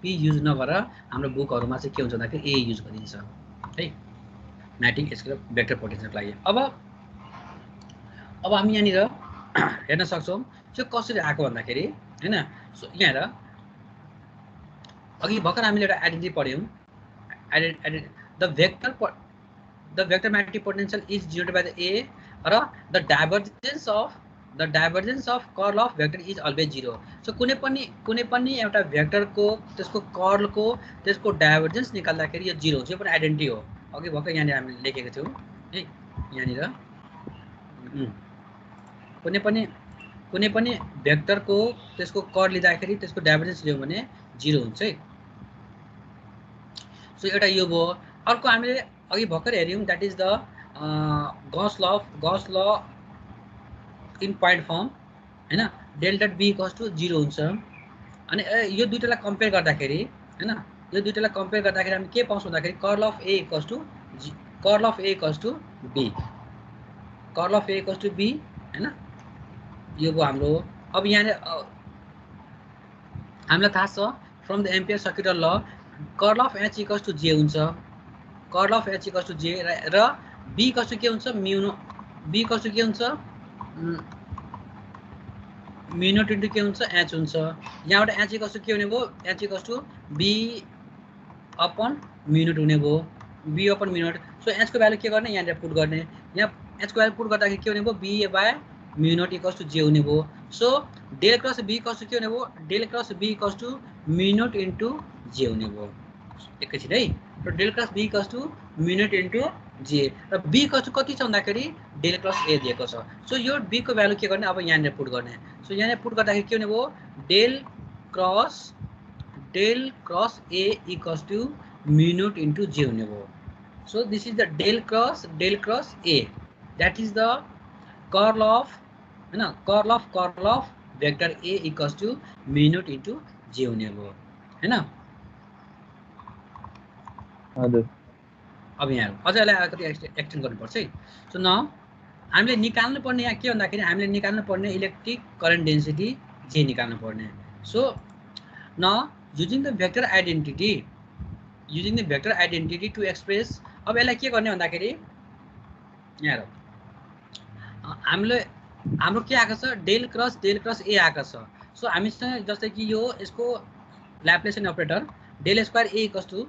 पी युज नगरेर हाम्रो बुकहरूमा चाहिँ के हुन्छ भन्दाखेरि ए युज गरिन्छ है म्याग्नेटिक स्केलर भेक्टर पोटेन्सियलको लागि। अब हामी यहाँनिर हेर्न सक्छौँ त्यो कसरी आएको भन्दाखेरि हैन। सो यहाँ हेर, अघि भर्खर हामीले एउटा आइडेन्टिटी पढ्यौँ, the vector magnetic potential is denoted by the A र the divergence of curl of vector is always 0। So कुनै पनि एउटा भेक्टरको त्यसको कर्लको त्यसको डाइभर्जेन्स निकाल्दाखेरि यो 0 हुन्छ। यो पनि आइडेन्टिटी हो, अघि भर्खर यहाँनिर हामीले लेखेको थियौँ है। यहाँनिर कुनै पनि भेक्टरको त्यसको कर्ल लिँदाखेरि त्यसको डाइभर्जेन्स लियौँ भने 0 हुन्छ है। सो एउटा यो भयो। अर्को हामीले अघि भर्खर हेऱ्यौँ that is the Gauss law in point form हैन। Del dot B equals to 0 हुन्छ। अनि यो दुईटालाई कम्पेयर गर्दाखेरि हैन, यो दुईटालाई कम्पेयर गर्दाखेरि हामी के पाउँछौँ भन्दाखेरि curl of A equals to B, curl of A equals to B हैन। यो भयो हाम्रो। अब यहाँ हामीलाई थाहा छ from the Ampere circuit law curl of H equals to J हुन्छ, curl of H equals to J र बी इक्वल्स टु के हुन्छ म्यू, बी इक्वल्स टु के हुन्छ म्यू नोट इन्टु के हुन्छ एच हुन्छ। यहाँबाट एच इक्वल्स टु के हुने भयो, H equals to B upon mu naught हुने भयो, B upon mu naught. So एचको भ्यालु के गर्ने यहाँनिर पुट गर्ने, यहाँ एचको भ्यालु पुट गर्दाखेरि के हुने भयो B by mu naught equals to J हुने भयो। So del cross B equals to के हुने भयो, del cross B equals to mu naught into J हुने भयो। एकैछिन है। र del cross B equals to mu naught into J र बी इक्वल्स टु कति छ भन्दाखेरि डेल क्रस ए दिएको छ। सो यो बी को भ्यालु के गर्ने अब यहाँनिर पुट गर्ने। सो यहाँनिर पुट गर्दाखेरि के हुने भयो del cross A equals to mu naught into J हुने भयो। So this is the del cross A, that is the curl of हैन, curl of vector A equals to mu naught into J हुने भयो हैन। हजुर। अब यहाँ अझ यसलाई अलिकति एक्सटेन्ड गर्नुपर्छ है। सो न हामीले निकाल्नु पर्ने यहाँ के भन्दाखेरि हामीले निकाल्नु पर्ने इलेक्ट्रिक करेन्ट डेन्सिटी जे निकाल्नु पर्ने। सो न using the vector identity to express. अब यसलाई के गर्ने भन्दाखेरि यहाँ हाम्रो के आएको छ डेल क्रस ए आएको छ। सो हामीसँग जस्तै कि यसको Laplacian operator del square A equals to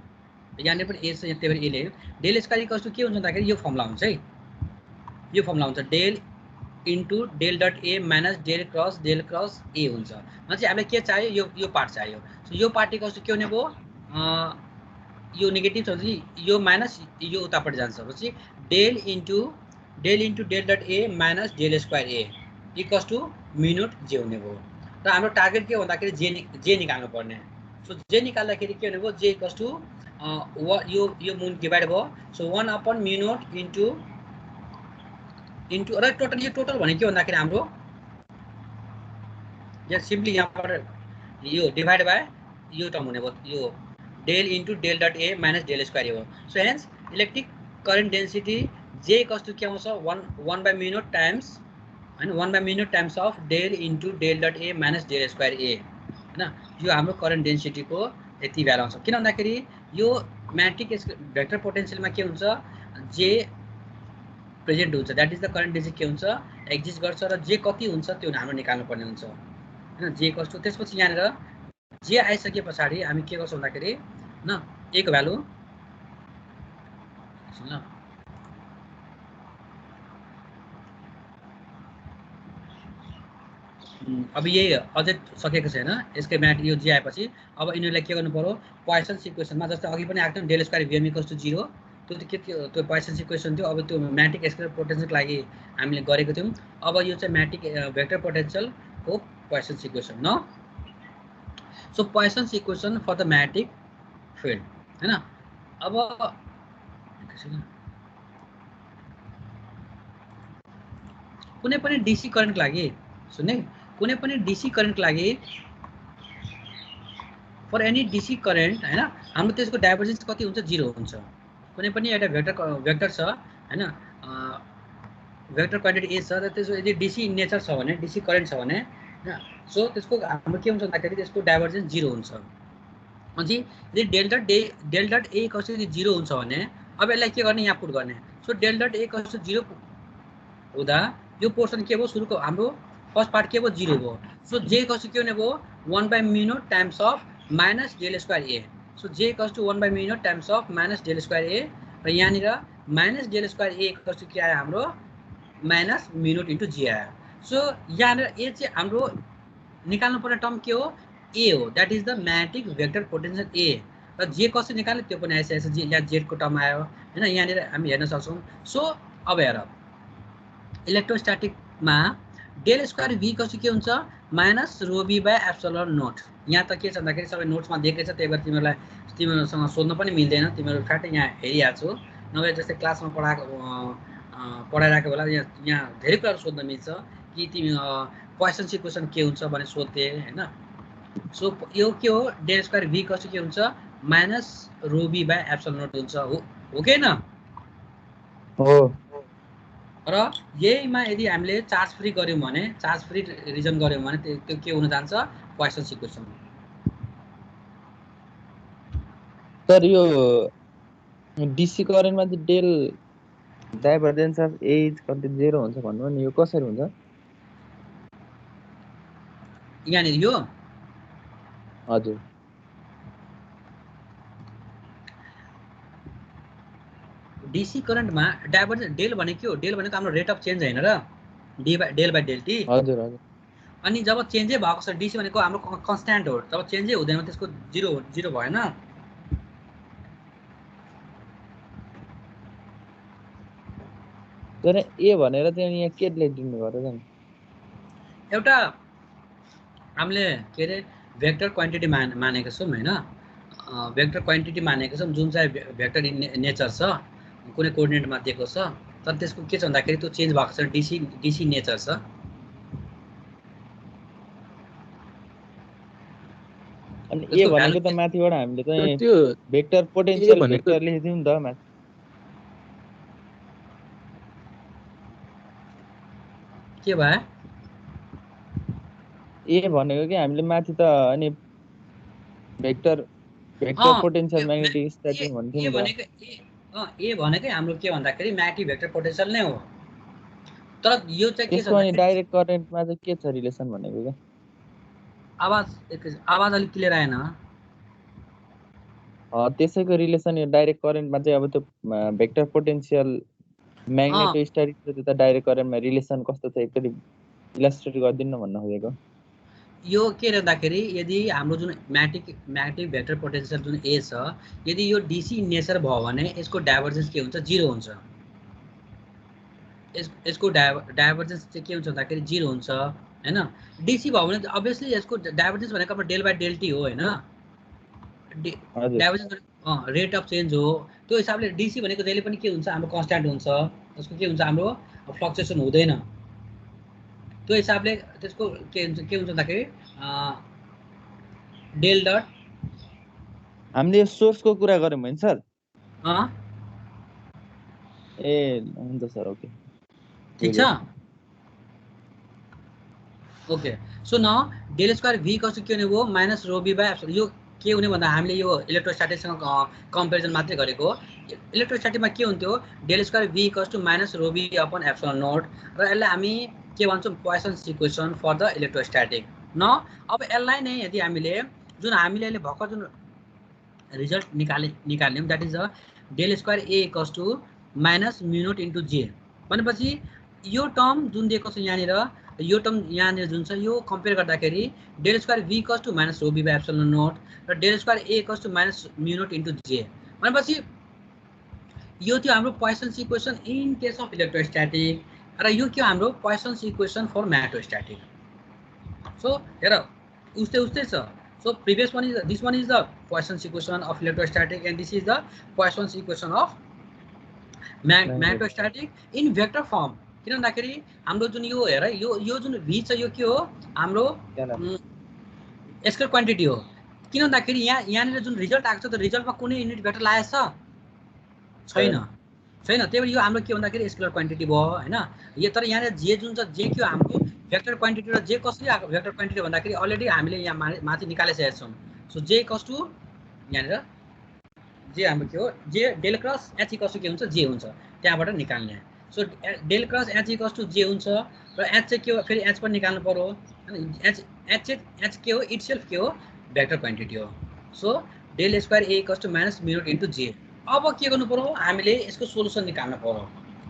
यहाँनिर पनि ए छ, त्यही भएर ए ल्यायो। डेल स्क्वायर इक्वल्स टु के हुन्छ भन्दाखेरि यो फर्मुला हुन्छ है, यो फर्मुला हुन्छ del into del dot A minus del cross A हुन्छ। भने चाहिँ हामीलाई के चाहियो यो पार्ट चाहियो। सो यो पार्ट इक्वल्स टु के हुने भयो यो नेगेटिभ छ भने यो माइनस यो उतापट्टि जान्छ पछि del into del dot A minus del square A equals to mu naught J हुने भयो र हाम्रो टार्गेट के भन्दाखेरि जे निकाल्नु पर्ने सो जे निकाल्दाखेरि के हुने भयो जे इक्वल्स टु यो मुन डिभाइड भयो सो 1 अपन म्यु नोट इन्टु र टोटल यो टोटल भने के भन्दाखेरि हाम्रो यहाँ सिम्पली यहाँबाट यो डिभाइड बाय यो टर्म हुने भयो यो del into del dot A minus del square A हो so hence electric current density J equals to के आउँछ 1 बाई म्यु नोट टाइम्स हैन 1 by mu naught times of del into del dot A minus del square A हैन यो हाम्रो current डेन्सिटीको यति value आउँछ किन भन्दाखेरि यो म्याट्रिक भेक्टर पोटेन्शियलमा के हुन्छ जे प्रेजेन्ट हुन्छ that is the current density के हुन्छ एक्जिस्ट गर्छ र जे कति हुन्छ त्यो हाम्रो निकाल्नु पर्ने हुन्छ हैन जे कस्तो त्यसपछि यहाँनिर जे आइसके पछाडी हामी के गर्छौं भन्दाखेरि न ए को भ्यालु ल अब यही अझै सकेको छैन यसकै म्याट यो जे आएपछि अब यिनीहरूलाई के गर्नु पर्यो पोइसन्स इक्वेसनमा जस्तै अघि पनि आएको थियो del square vm equals to 0 त्यो के थियो त्यो पोइसन्स इक्वेसन थियो अब त्यो म्याट्रिक स्केलर पोटेन्शियलको लागि हामीले गरेको थियौं अब यो चाहिँ म्याट्रिक भेक्टर पोटेन्शियलको पोइसन्स इक्वेसन न so Poisson's equation for the म्याट्रिक फिल्ड हैन अब कुनै पनि डीसी करेन्टको लागि सुन्ने कुनै पनि डीसी करेन्टको लागि फर एनी डीसी करेन्ट हैन हाम्रो त्यसको डाइभर्जेन्स कति हुन्छ 0 हुन्छ कुनै पनि एउटा भेक्टर छ हैन भेक्टर क्वान्टिटी ए छ र त्यसको यदि डीसी नेचर छ भने डीसी करेन्ट छ भने हैन सो त्यसको हाम्रो के हुन्छ भन्दाखेरि त्यसको डाइभर्जेन्स 0 हुन्छ अनि यदि del dot A equals to 0 हुन्छ भने अब यसलाई के गर्ने यहाँ पुट गर्ने so del dot A equals to 0 हुँदा यो पोर्सन के भयो सुरुको हाम्रो फर्स्ट पार्ट के भयो 0 भयो सो जे इक्वल्स टु के हुने भयो 1 by mu naught times of minus del square A so J equals to 1 by mu naught times of minus del square A र यहाँनिर minus del square A equals to के आयो हाम्रो minus mu naught into जे आयो so यहाँनिर ए चाहिँ हाम्रो निकाल्नु पर्ने टर्म के हो ए हो दैट इज द म्याट्रिक भेक्टर पोटेन्शियल ए र जे कसरी निकाल्ने त्यो पनि आइसकेछ जे यहाँ जेड को टर्म आयो हैन यहाँनिर हामी हेर्न सक्छौं सो अब हेर इलेक्ट्रोस्टैटिकमा डेल स्क्वायर v कसो के हुन्छ minus rho B by epsilon naught यहाँ त के छ भन्दाखेरि सबै नोट्समा दिएकै छ त्यही भएर तिमीहरूसँग सोध्न पनि मिल्दैन तिमीहरू ठ्याक्कै यहाँ हेरिहाल्छौ नभए जस्तै क्लासमा पढाइरहेको बेला यहाँ धेरै कुराहरू सोध्न मिल्छ कि तिमी पोइसन्स इक्वेसन के हुन्छ भने सोध्थे हैन सो यो के हो डेल स्क्वायर v कसो के हुन्छ minus rho B by epsilon naught हुन्छ हो के न हो र यहीमा यदि हामीले चार्ज फ्री गर्यौं भने चार्ज फ्री रिजन गर्यौं भने त्यो के हुन जान्छ पोइसन्स इक्वेसन सर यो डीसी करेन्टमा चाहिँ del divergence of A is कति 0 हुन्छ भन्नु नि यो कसरी हुन्छ यहाँनिर यो हजुर डीसी करेन्टमा डाइभर्जेन्स डेल भनेको डेल भनेको हाम्रो रेट अफ चेन्ज हैन र डेल बाइ डेल टी हजुर हजुर अनि जब चेन्जै भएको छ डीसी भनेको हाम्रो कन्स्ट्यान्ट हो जब चेन्जै हुँदैन त्यसको 0 भएन तर ए भनेर चाहिँ यहाँ के लेखिदिनु भयो र एउटा हामीले के रे भेक्टर क्वान्टिटी मानेको छौं हैन भेक्टर क्वान्टिटी मानेको छौं जुन चाहिँ भेक्टर नेचर छ कुनै कोअर्डिनेटमा दिएको छ तर त्यसको के छ भन्दाखेरि त्यो चेन्ज भएको छ डीसी नेचर छ अनि ए भनेको त माथिबाट हामीले चाहिँ त्यो भेक्टर पोटेन्शियल भेक्टर लेखिदियौ नि त माथि के भयो ए भनेको के हामीले माथि त अनि भेक्टर पोटेन्शियल म्याग्नेटिक स्ट्याटिक भन्थ्यौ नि भनेको ए भनेकै हाम्रो के भन्दाखेरि म्याग्नेटिक भेक्टर पोटेन्शियल नै हो तर यो चाहिँ के छ भने डाइरेक्ट करेन्टमा चाहिँ के छ रिलेसन भनेको के आवाज अलि क्लियर आएन त्यसैको रिलेसन यो डाइरेक्ट करेन्टमा चाहिँ अब त्यो भेक्टर पोटेन्शियल म्याग्नेटिक स्ट्याटिक र त्यो डाइरेक्ट करेन्टमा रिलेसन कस्तो छ एकचोटी इलस्ट्रेट गर्दिनु भन्न खोजेको यो के रहँदाखेरि यदि हाम्रो जुन म्याट्रिक भेक्टर पोटेन्सियल जुन ए छ यदि यो डीसी नेचर भयो भने यसको डाइभर्जेन्स के हुन्छ 0 हुन्छ यसको डाइभर्जेन्स चाहिँ के हुन्छ भन्दाखेरि 0 हुन्छ हैन डीसी भयो भने अभियसली यसको डाइभर्जेन्स भनेको अब डेल बाइ डेल टी हो हैन डाइभर्जेन्स रेट अफ चेन्ज हो त्यो हिसाबले डीसी भनेको जहिले पनि के हुन्छ हाम्रो कन्स्ट्यान्ट हुन्छ त्यसको के हुन्छ हाम्रो फ्लक्चुएसन हुँदैन त्यो हिसाबले त्यसको के हुन्छ भन्दाखेरि डेल डट हामीले यो सोर्सको कुरा गर्यौं हैन सर ए हुन्छ सर ओके ठीक छ ओके सो न डेल स्क्वायर v कस्तो के हुने भयो minus rho B by epsilon यो के हुने भन्दा हामीले यो इलेक्ट्रोस्ट्याटिकसँग कम्पेरिजन मात्रै गरेको इलेक्ट्रोस्ट्याटिकमा के हुन्थ्यो del square v equals to minus rho B upon epsilon naught र यसलाई हामी के भन्छौँ Poisson's equation for the electrostatic न अब यसलाई नै यदि हामीले जुन हामीले अहिले भर्खर जुन रिजल्ट निकाल्यौँ that is the del square A equals to minus mu naught into J भनेपछि यो टर्म जुन दिएको छ यहाँनिर यो टर्म यहाँनिर जुन छ यो कम्पेयर गर्दाखेरि del square v equals to minus rho B by epsilon naught र del square A equals to minus mu naught into J भनेपछि यो थियो हाम्रो Poisson's equation in case of electrostatic र यो के हाम्रो Poisson's equation for magnetostatic so हेर उस्तै छ so previous one is this one is the Poisson's equation of electrostatic and this is the Poisson's equation of magnetostatic in vector form किन भन्दाखेरि हाम्रो जुन यो हेर यो जुन v छ यो के हो हाम्रो स्केलर क्वान्टिटी हो किन भन्दाखेरि यहाँनिर जुन रिजल्ट आएको छ त्यो रिजल्टमा कुनै युनिट भेक्टर लागेको छैन त्यही भएर यो हाम्रो के भन्दाखेरि स्केलर क्वान्टिटी भयो हैन यो तर यहाँनिर जे जुन छ जे के हाम्रो भेक्टर क्वान्टिटी र जे कसरी आएको भेक्टर क्वान्टिटी भन्दाखेरि अलरेडी हामीले यहाँ माथि निकालिसकेका छौँ सो जे इक्वल्स टु यहाँनिर जे हाम्रो के हो जे del cross H equals to के हुन्छ जे हुन्छ त्यहाँबाट निकाल्ने so del cross H equals to J हुन्छ र एच चाहिँ के हो फेरि एच पनि निकाल्नु पर्यो एच के हो इटसेल्फ के हो भेक्टर क्वान्टिटी हो so del square A equals to minus mu naught into J अब के गर्नु पर्यो हामीले यसको सोलुसन निकाल्नु पर्यो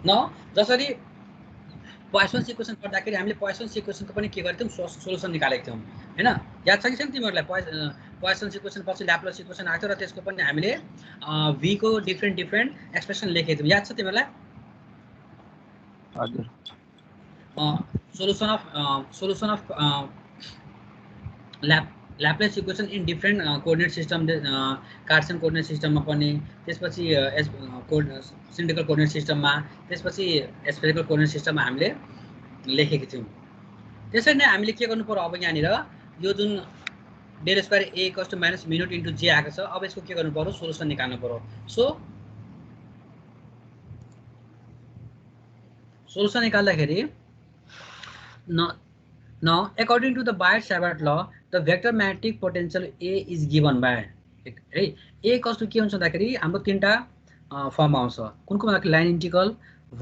न जसरी पोइसन्स इक्वेसन गर्दाखेरि हामीले पोइसन्स इक्वेसनको पनि के गरेको थियौँ सोलुसन निकालेको थियौँ हैन याद छ कि छैन तिमीहरूलाई पोइसन्स इक्वेसन पछि ल्याप्लेस इक्वेसन आएको थियो र त्यसको पनि हामीले v को डिफ्रेन्ट एक्सप्रेसन लेखेको थियौँ याद छ तिमीहरूलाई हजुर solution of Laplace equation in different coordinate system Cartesian coordinate सिस्टममा पनि त्यसपछि सिलिन्ड्रिकल कोअर्डिनेट सिस्टममा त्यसपछि स्फेरिकल कोअर्डिनेट सिस्टममा हामीले लेखेको थियौँ त्यसरी नै हामीले के गर्नु पर्यो अब यहाँनिर यो जुन del square A equals to minus mu naught into J आएको छ अब यसको के गर्नु पर्यो सोलुसन निकाल्नु पर्यो सो सोलुसन निकाल्दाखेरि न according to the Biot-Savart law the vector magnetic potential A is given by है ए कस्तो के हुन्छ भन्दाखेरि हाम्रो तीनटा फर्म आउँछ कुनको भन्दाखेरि लाइन इन्टिग्रल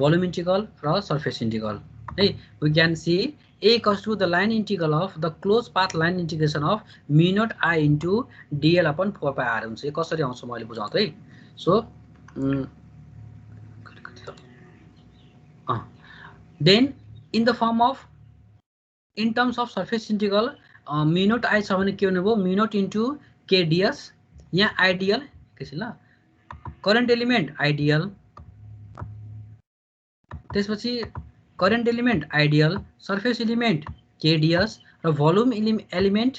भोल्युम इन्टिग्रल र सर्फेस इन्टिग्रल है we can see A equals to the line integral of the closed path line integration of mu naught I into dl upon 4 pi r हुन्छ यो कसरी आउँछ मैले बुझाउँछु है so then in the form of in terms of surface integral mu naught I छ भने के हुने भयो mu naught into k ds यहाँ आइडियल के ल करेन्ट एलिमेन्ट आइडियल त्यसपछि current element ideal surface element KDS र volume element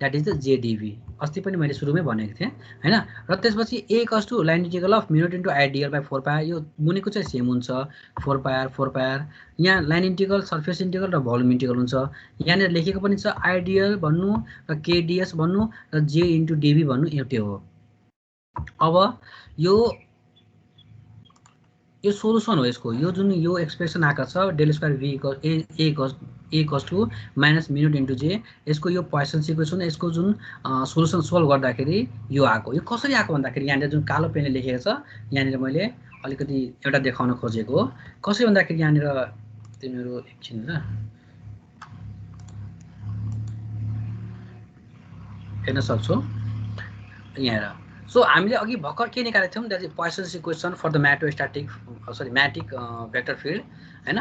that is the JDV अस्ति पनि मैले सुरुमै भनेको थिएँ हैन र त्यसपछि A equals to line integral of mu naught into ideal by 4 pi यो मुनिको चाहिँ सेम हुन्छ 4 पाई यहाँ लाइन इन्टिग्रल सर्फेस इन्टिग्रल र भोल्युम इन्टिग्रल हुन्छ यहाँनिर लेखेको पनि छ आइडियल भन्नु र केडीएस भन्नु र जे इन्टु डीभी भन्नु एउटै हो अब यो सोलुसन हो यसको यो जुन यो एक्सप्रेसन आएको छ del square v equals to minus mu naught into J यसको यो पोइसन्स इक्वेसन यसको जुन सोलुसन सोल्भ गर्दाखेरि यो आएको यो कसरी आएको भन्दाखेरि यहाँनिर जुन कालो पेनले लेखेको छ यहाँनिर मैले अलिकति एउटा देखाउन खोजेको कसरी भन्दाखेरि यहाँनिर तिमीहरू एकछिन ल हेर्न सक्छौ यहाँ हेर सो हामीले अघि भर्खर के निकालेको थियौँ that is Poisson's equation for the magnetostatic magnetic vector field हैन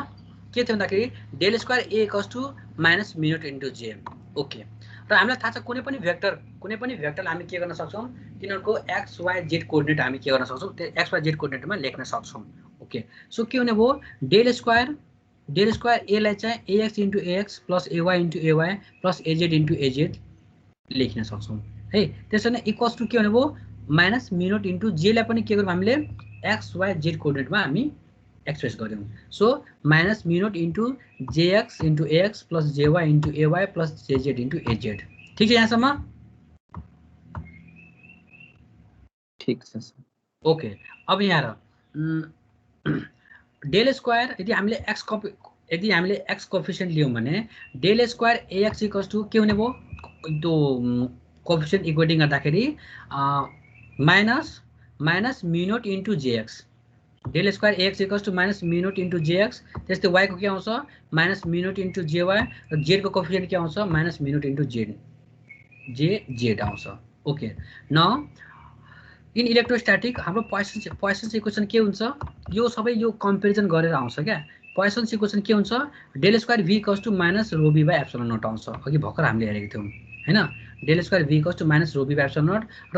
के थियो भन्दाखेरि del square A equals to minus mu naught into J okay र हामीलाई थाहा छ कुनै पनि भेक्टरलाई हामी के गर्न सक्छौँ तिनीहरूको एक्स वाई जेड कोअर्डिनेट हामी के गर्न सक्छौँ त्यो एक्स वाई जेड कोअर्डिनेटमा लेख्न सक्छौँ ओके सो के हुने भयो डेल स्क्वायर एलाई चाहिँ A X into A X plus A Y into A Y plus A Z into A Z लेख्न सक्छौँ है त्यसो भने इक्वल्स टु के हुने भयो माइनस म्यु नोट इन्टु जेलाई पनि के गर्यौँ हामीले एक्स वाई जेड कोअर्डिनेटमा हामी एक्सप्रेस गर्यौँ so minus mu naught into J X into A X plus J Y into A Y plus J Z into A Z ठिक छ यहाँसम्म ठीक छ सर ओके अब यहाँ डेल स्क्वायर यदि हामीले एक्स कोफिसिएन्ट लियौँ भने del square A x equals to के हुने भयो त्यो कोफिसिएन्ट इक्वेटिङ गर्दाखेरि minus mu naught into J x del square A x equals to minus mu naught into J x त्यस्तै वाईको के आउँछ माइनस म्यु नोट इन्टु जेवाई र जेडको कोफिसिएन्ट के आउँछ minus mu naught into Z आउँछ ओके न इन इलेक्ट्रोस्ट्याटिक हाम्रो पोइसन्स इक्वेसन के हुन्छ यो सबै यो कम्पेरिजन गरेर आउँछ क्या पोइसन्स इक्वेसन के हुन्छ del square V equals to minus rho B by epsilon naught आउँछ अघि भर्खर हामीले हेरेको थियौँ हैन del square V equals to minus rho B by epsilon naught र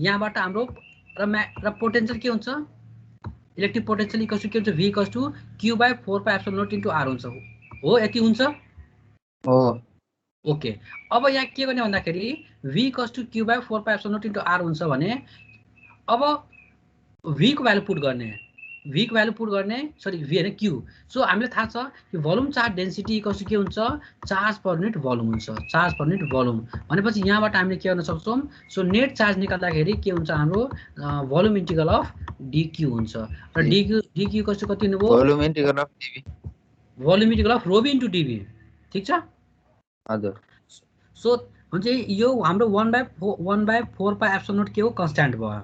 यहाँबाट हाम्रो र पोटेन्सियल के हुन्छ इलेक्ट्रिक पोटेन्शियल इक्वल्स टु के हुन्छ v equals to q by 4 pi epsilon naught into r हुन्छ हो यति हुन्छ हो ओके अब यहाँ के गर्ने भन्दाखेरि v equals to q by 4 pi epsilon naught into r हुन्छ भने अब v को भ्यालु पुट गर्ने सरी v हैन q सो हामीलाई थाहा छ कि volume charge density equals to के हुन्छ चार्ज पर युनिट भोल्युम हुन्छ चार्ज पर युनिट भोल्युम भनेपछि यहाँबाट हामीले के गर्न सक्छौँ सो नेट चार्ज निकाल्दाखेरि के हुन्छ हाम्रो भोल्युम इन्टिग्रल अफ dq हुन्छ र dq इक्वल्स टु कति हुने भयो volume integral of dv volume integral of rho B into dv ठीक छ हजुर सो हुन्छ यो हाम्रो 1/4 पाई एप्सिलन नट के हो कन्स्ट्यान्ट भयो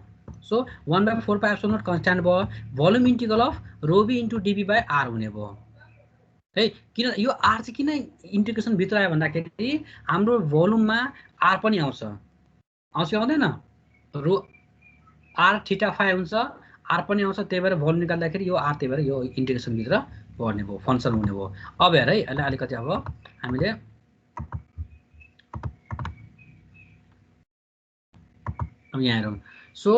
so 1/4 pi epsilon naught constant भयो volume integral of rho B into dv by r हुने भयो है किन यो r चाहिँ किन इन्टिग्रेसन भित्र आयो भन्दाखेरि हाम्रो भोल्युममा r पनि आउँछ कि आउँदैन रो r थीटा फाई हुन्छ r पनि आउँछ त्यही भएर भोल्युम निकाल्दाखेरि यो r त्यही भएर यो इन्टिग्रेसन भित्र पर्ने भयो फङ्सन हुने भयो अब हेर है यसलाई अलिकति अब हामीले अब यहाँ हेरौँ सो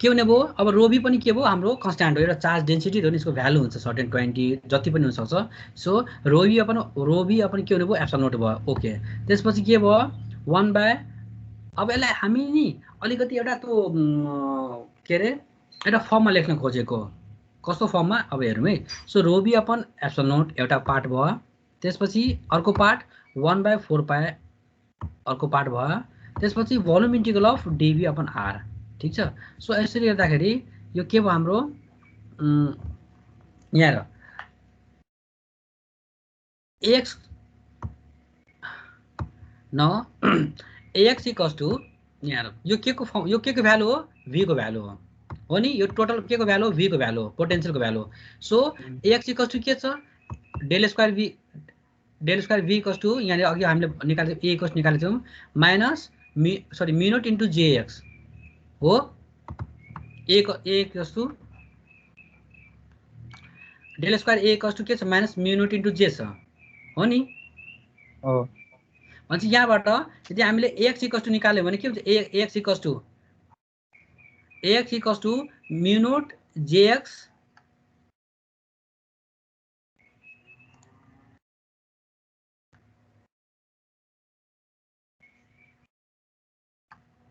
के हुने भयो अब रोबी पनि के भयो हाम्रो कन्स्ट्यान्ट हो एउटा चार्ज डेन्सिटी हो नि यसको भ्यालु हुन्छ सर्टेन क्वान्टिटी जति पनि हुनसक्छ सो रोबी अपन के हुने भयो एप्सिलन नट भयो ओके त्यसपछि के भयो 1 बाई अब यसलाई हामी नि अलिकति एउटा त्यो के अरे एउटा फर्ममा लेख्न खोजेको कस्तो फर्ममा अब हेरौँ है सो रोबी अपन एप्सिलन नट एउटा पार्ट भयो त्यसपछि अर्को पार्ट 1/4 पाई अर्को पार्ट भयो त्यसपछि volume integral of dv upon r ठीक छ सो यसरी हेर्दाखेरि यो के भयो हाम्रो यहाँ ax न ax इक्वल्स टु यहाँ यो के को भ्यालु हो v को भ्यालु हो नि यो टोटल के को भ्यालु हो v को भ्यालु हो पोटेन्शियल को value so ax equals to के छ del square v equals to यहाँ अघि हामीले निकालेको a इक्वल्स निकालेको थियौँ minus mu naught into J x हो a equals to del square a equals to के छ माइनस म्यु नोट इन्टु जे छ हो नि हो भनेपछि यहाँबाट यदि हामीले ax इक्वल्स टु निकाल्यो भने के हुन्छ ax equals to mu note JX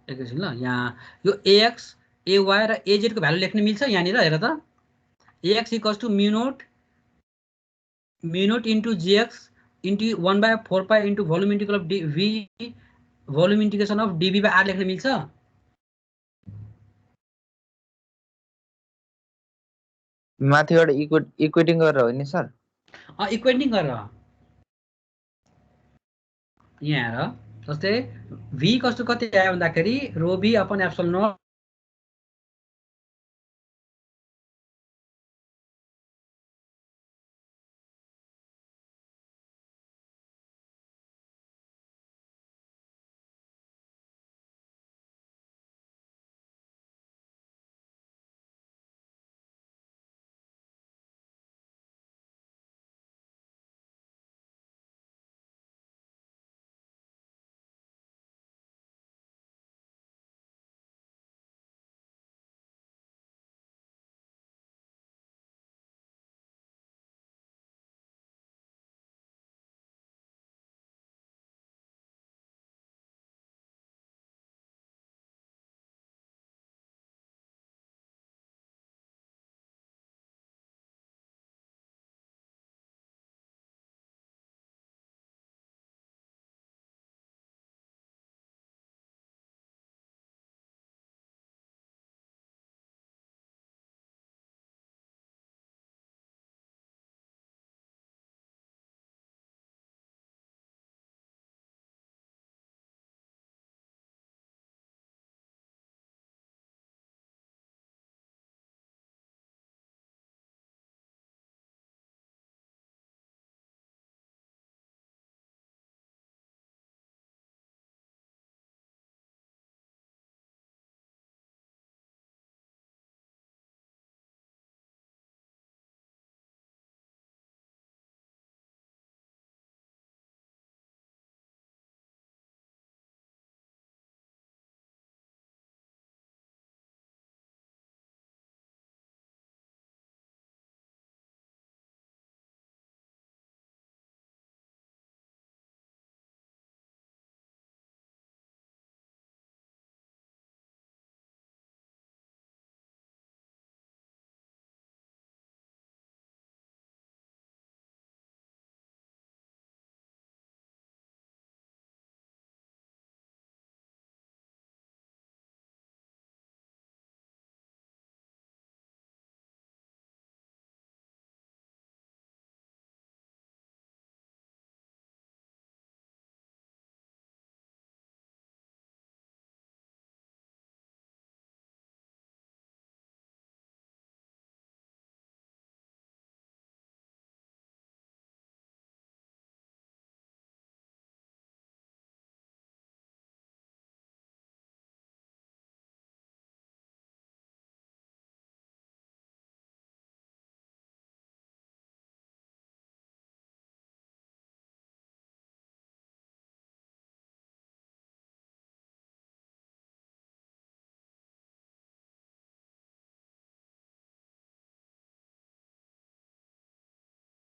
एकैछिन ल यहाँ यो ax ay र az को भ्यालु लेख्न मिल्छ यहाँनिर हेर त ax equals to mu naught into J X into 1/4 pie into volume integral of v volume integration of dv by r लेख्न मिल्छ माथिबाट इक्वेटिङ गरेर हो नि सर इक्वेटिङ गरेर यहाँ हेर जस्तै v कस्तो कति आयो भन्दाखेरि rho B upon epsilon naught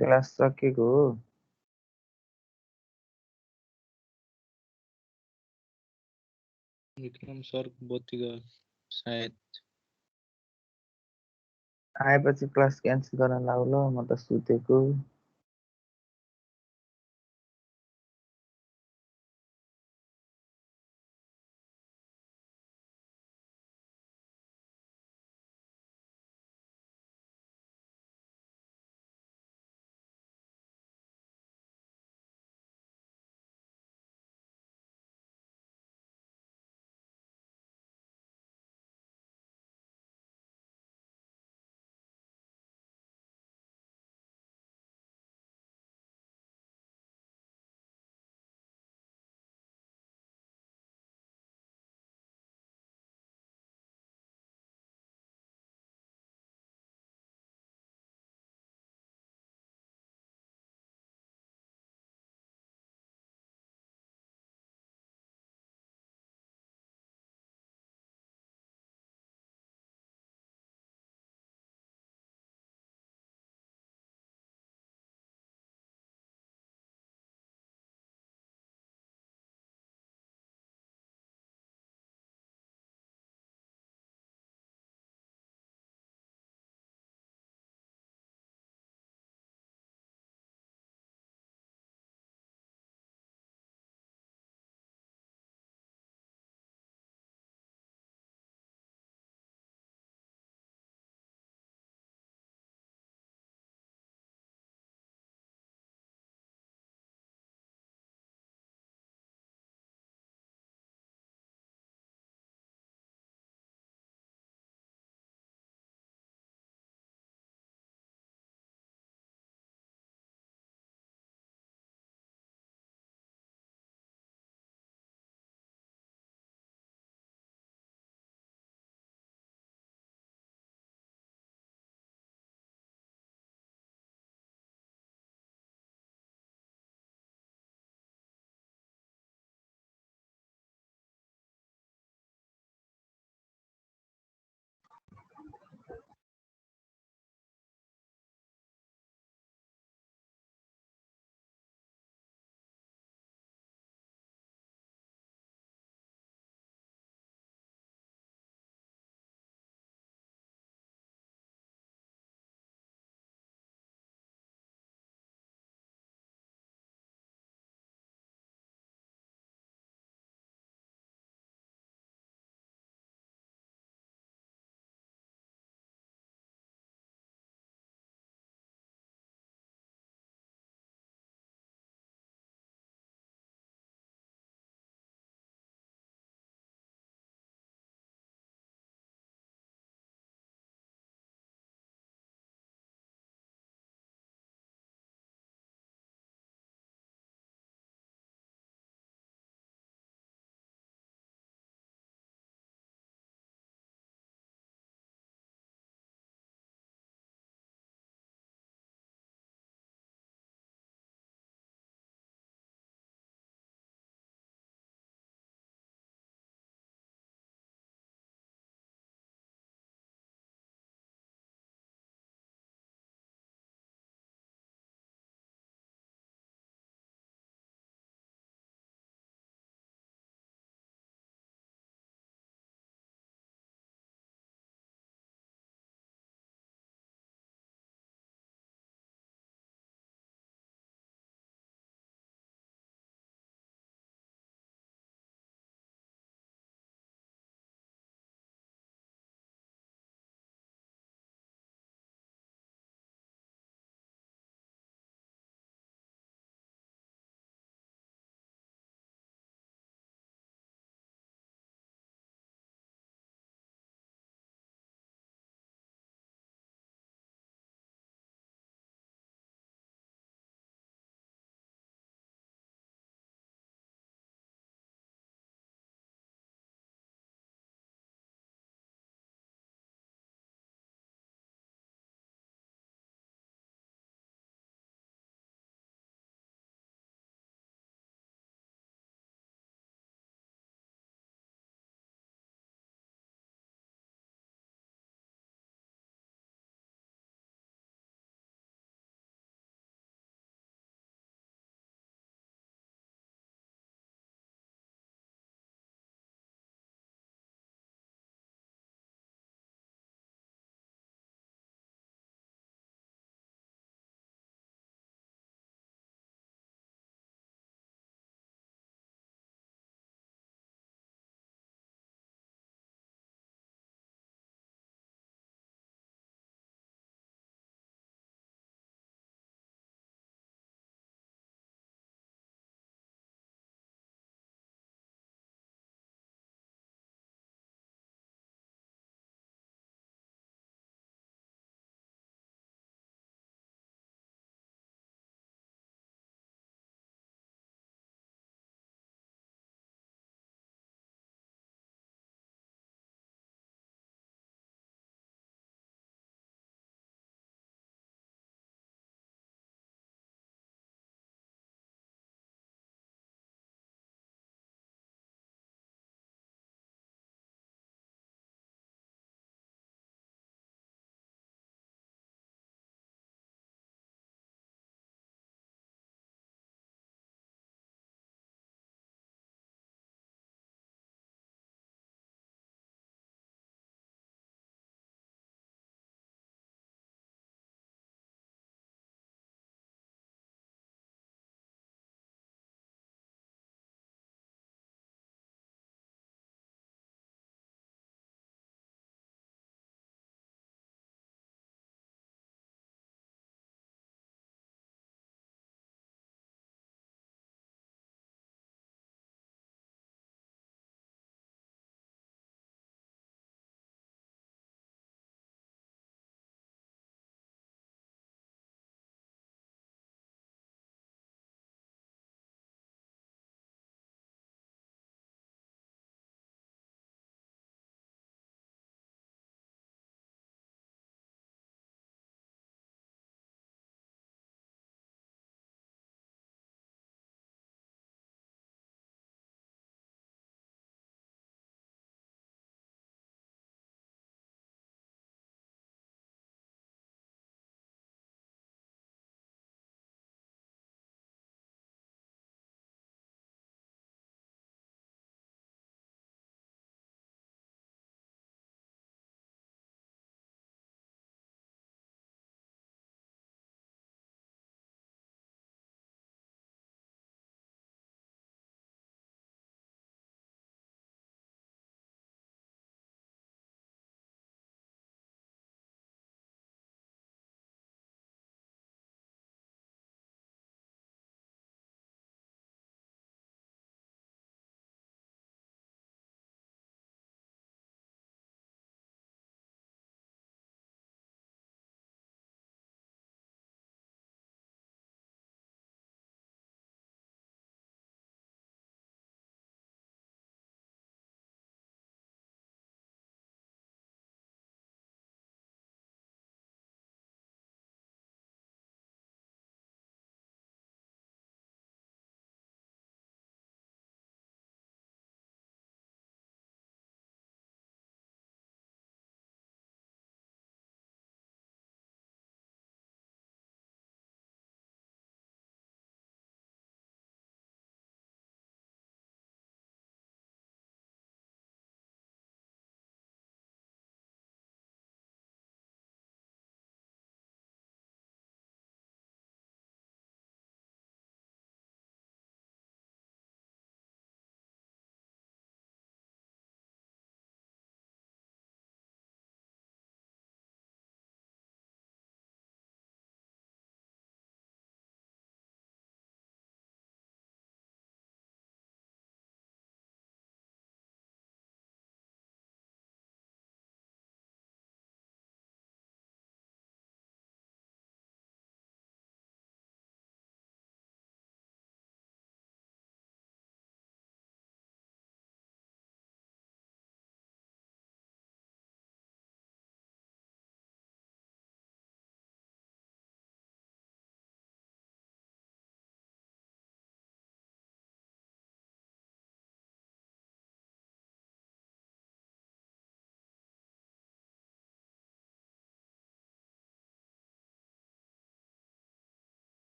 class सकेको हो। विक्रम सर बत्ती गयो सायद। आएपछि क्लास क्यान्सल गर्न लाऊ ल, म त सुतेको।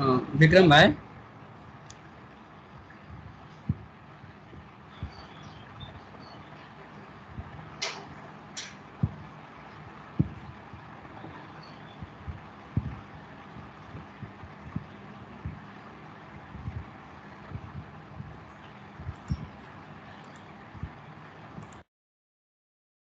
विक्रम भाइ